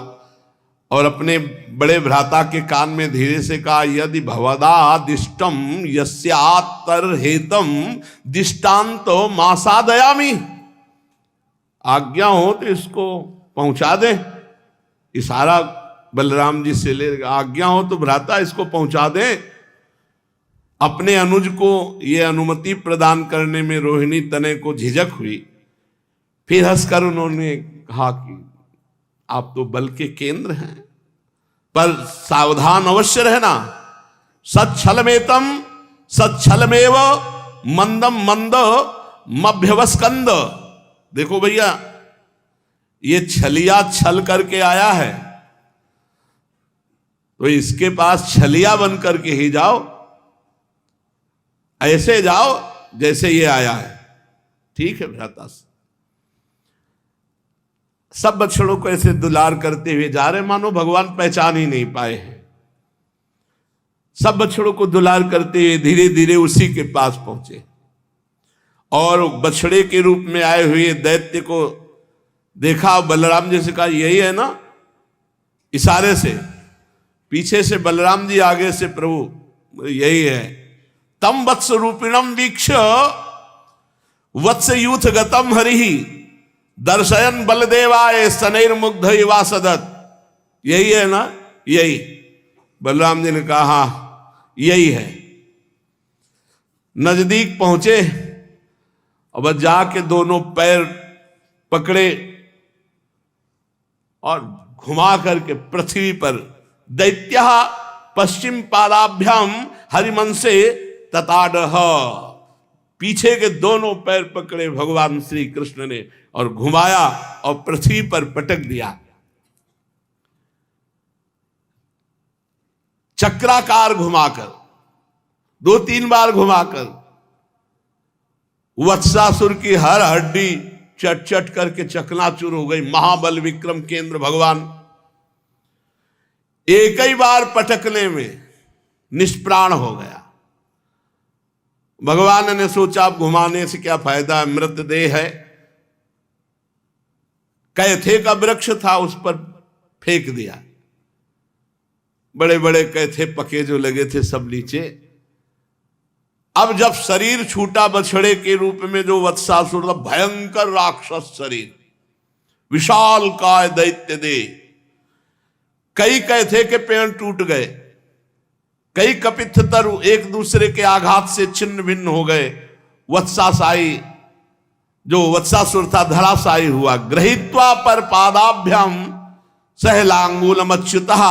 और अपने बड़े भ्राता के कान में धीरे से कहा, यदि भवदादिष्टम यस्यात्तरहेतम दिष्टान्तो मासादयामि, आज्ञा हो तो इसको पहुंचा दे। इशारा बलराम जी से ले, आज्ञा हो तो भ्राता इसको पहुंचा दे। अपने अनुज को यह अनुमति प्रदान करने में रोहिणी तनय को झिझक हुई। फिर हंसकर उन्होंने कहा कि आप तो बल के केंद्र हैं, पर सावधान अवश्य रहना। सच्छलमेतम सच्छलमेव मंदम मंद मभ्यवस्कंद। देखो भैया, ये छलिया छल करके आया है, तो इसके पास छलिया बन करके ही जाओ, ऐसे जाओ जैसे ये आया है। ठीक है भ्राता, सब बछड़ों को ऐसे दुलार करते हुए जा रहे, मानो भगवान पहचान ही नहीं पाए हैं। सब बछड़ों को दुलार करते हुए धीरे धीरे उसी के पास पहुंचे और बछड़े के रूप में आए हुए दैत्य को देखा। बलराम जी से कहा, यही है ना? इशारे से पीछे से बलराम जी, आगे से प्रभु, यही है। तम वत्स रूपिणम वीक्ष वत्स यूथ गतम हरिहि दर्शयन बलदेवाय सनैर्मुग्ध इवा सदत। यही है ना? यही। बलराम जी ने कहा, हाँ यही है। नजदीक पहुंचे और जाके दोनों पैर पकड़े और घुमा करके पृथ्वी पर दैत्य पश्चिम पादाभ्याम हरिमंसे तताडह, पीछे के दोनों पैर पकड़े भगवान श्री कृष्ण ने और घुमाया और पृथ्वी पर पटक दिया। चक्राकार घुमाकर, 2-3 बार घुमाकर वत्सासुर की हर हड्डी चट चट करके चकनाचूर हो गई। महाबल विक्रम केंद्र भगवान एक ही बार पटकने में निष्प्राण हो गया। भगवान ने सोचा, अब घुमाने से क्या फायदा है, मृतदेह है। कैथे का वृक्ष था, उस पर फेंक दिया। बड़े बड़े कैथे पके जो लगे थे सब नीचे। अब जब शरीर छूटा बछड़े के रूप में, जो वत्सासुर था, भयंकर राक्षस शरीर, विशाल काय दैत्य दे, कई कैथे के पेड़ टूट गए, कई कपित्थ तरु एक दूसरे के आघात से छिन्न भिन्न हो गए। वत्सासाई, जो वत्सासुर था, धराशायी हुआ। गृहीत्वा पर पादाभ्याम सहलांगूलमच्युतः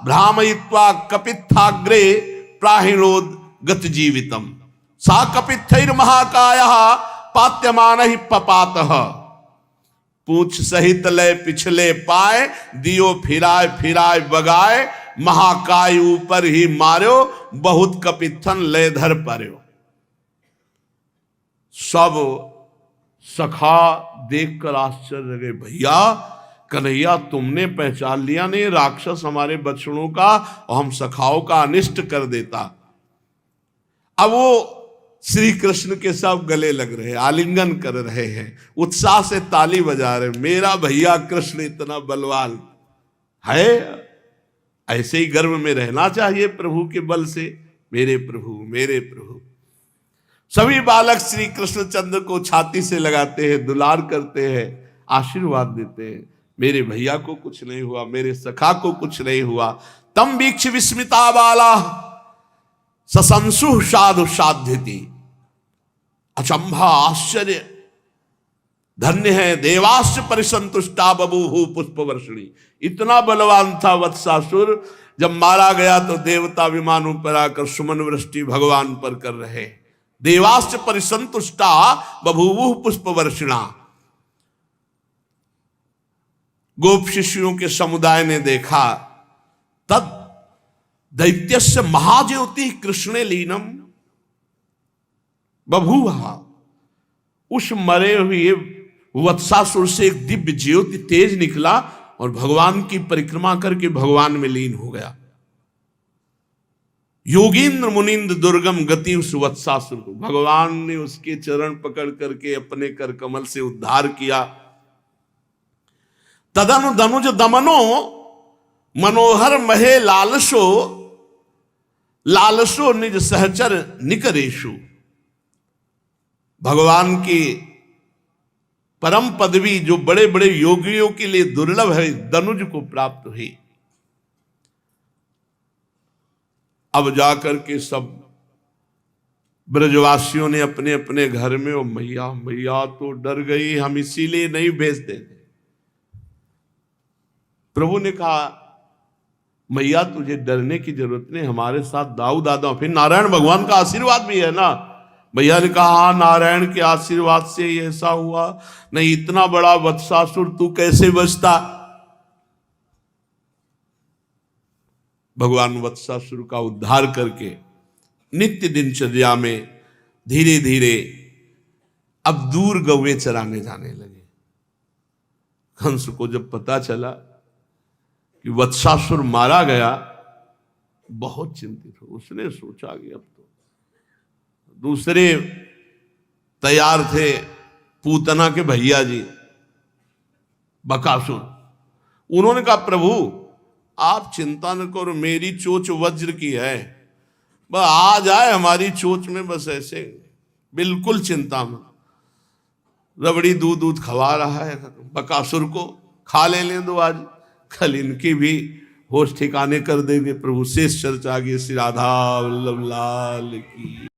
भ्रामयित्वा कपित्थाग्रे प्राहिणोद गत जीवितम सा कपित्थैर महाकायः पात्यमान ही पपातः। पूछ सहित लय पिछले पाए, दियो फिराय फिराय बगाए, महाकाय ऊपर ही मार्यो, बहुत कपित्थन लय धर पर्यो। सब सखा देखकर आश्चर्य गए, भैया कन्हैया तुमने पहचान लिया नहीं, राक्षस हमारे बछड़ों का और हम सखाओं का अनिष्ट कर देता। अब वो श्री कृष्ण के सब गले लग रहे हैं, आलिंगन कर रहे हैं, उत्साह से ताली बजा रहे। मेरा भैया कृष्ण इतना बलवान है, ऐसे ही गर्व में रहना चाहिए प्रभु के बल से। मेरे प्रभु, मेरे प्रभु। सभी बालक श्री कृष्णचंद्र को छाती से लगाते हैं, दुलार करते हैं, आशीर्वाद देते हैं। मेरे भैया को कुछ नहीं हुआ, मेरे सखा को कुछ नहीं हुआ। तम वीक्ष विस्मिता बाला ससंसु साधु साध्यति। अचंभा, आश्चर्य, धन्य है देवाश्च परिसंतुष्टा बभूहु पुष्प वर्षणी। इतना बलवान था वत्सासुर, जब मारा गया तो देवता विमानों पर आकर सुमन वृष्टि भगवान पर कर रहे। देवाश्च परिसंतुष्टा बभूवुः पुष्प वर्षिणा। गोप शिष्यों के समुदाय ने देखा, तद दैत्यस्य महाज्योति कृष्णे लीनम बभूव। उस मरे हुए वत्सासुर से एक दिव्य ज्योति तेज निकला और भगवान की परिक्रमा करके भगवान में लीन हो गया। योगींद्र मुनिंद्र दुर्गम गति उस वत्सासुर को भगवान ने उसके चरण पकड़ करके अपने कर कमल से उद्धार किया। तदनु धनुज दमनो मनोहर महे लालसो लालसो निज सहचर निकरेशु। भगवान की परम पदवी जो बड़े बड़े योगियों के लिए दुर्लभ है, धनुज को प्राप्त हुई। अब जाकर के सब ब्रजवासियों ने अपने अपने घर में, ओ मैया मैया तो डर गई, हम इसीलिए नहीं भेजते थे। प्रभु ने कहा मैया तुझे डरने की जरूरत नहीं, हमारे साथ दाऊ दादा, फिर नारायण भगवान का आशीर्वाद भी है ना। मैया ने कहा हाँ नारायण के आशीर्वाद से ही ऐसा हुआ, नहीं इतना बड़ा वत्सासुर तू कैसे बचता। भगवान वत्सासुर का उद्धार करके नित्य दिनचर्या में धीरे धीरे अब दूर गौवे चराने जाने लगे। कंस को जब पता चला कि वत्सासुर मारा गया, बहुत चिंतित हो। उसने सोचा कि अब तो दूसरे तैयार थे, पूतना के भैया जी बकासुर। उन्होंने कहा प्रभु आप चिंता न करो, मेरी चोच वज्र की है, बस आ जाए हमारी चोच में, बस ऐसे बिल्कुल चिंता में। रबड़ी दूध दूध खवा रहा है बकासुर को, खा लेने दो आज, कल इनकी भी होश ठिकाने कर देंगे। प्रभु शेष चर्चा आगे। श्री राधा वल्लभ लाल की।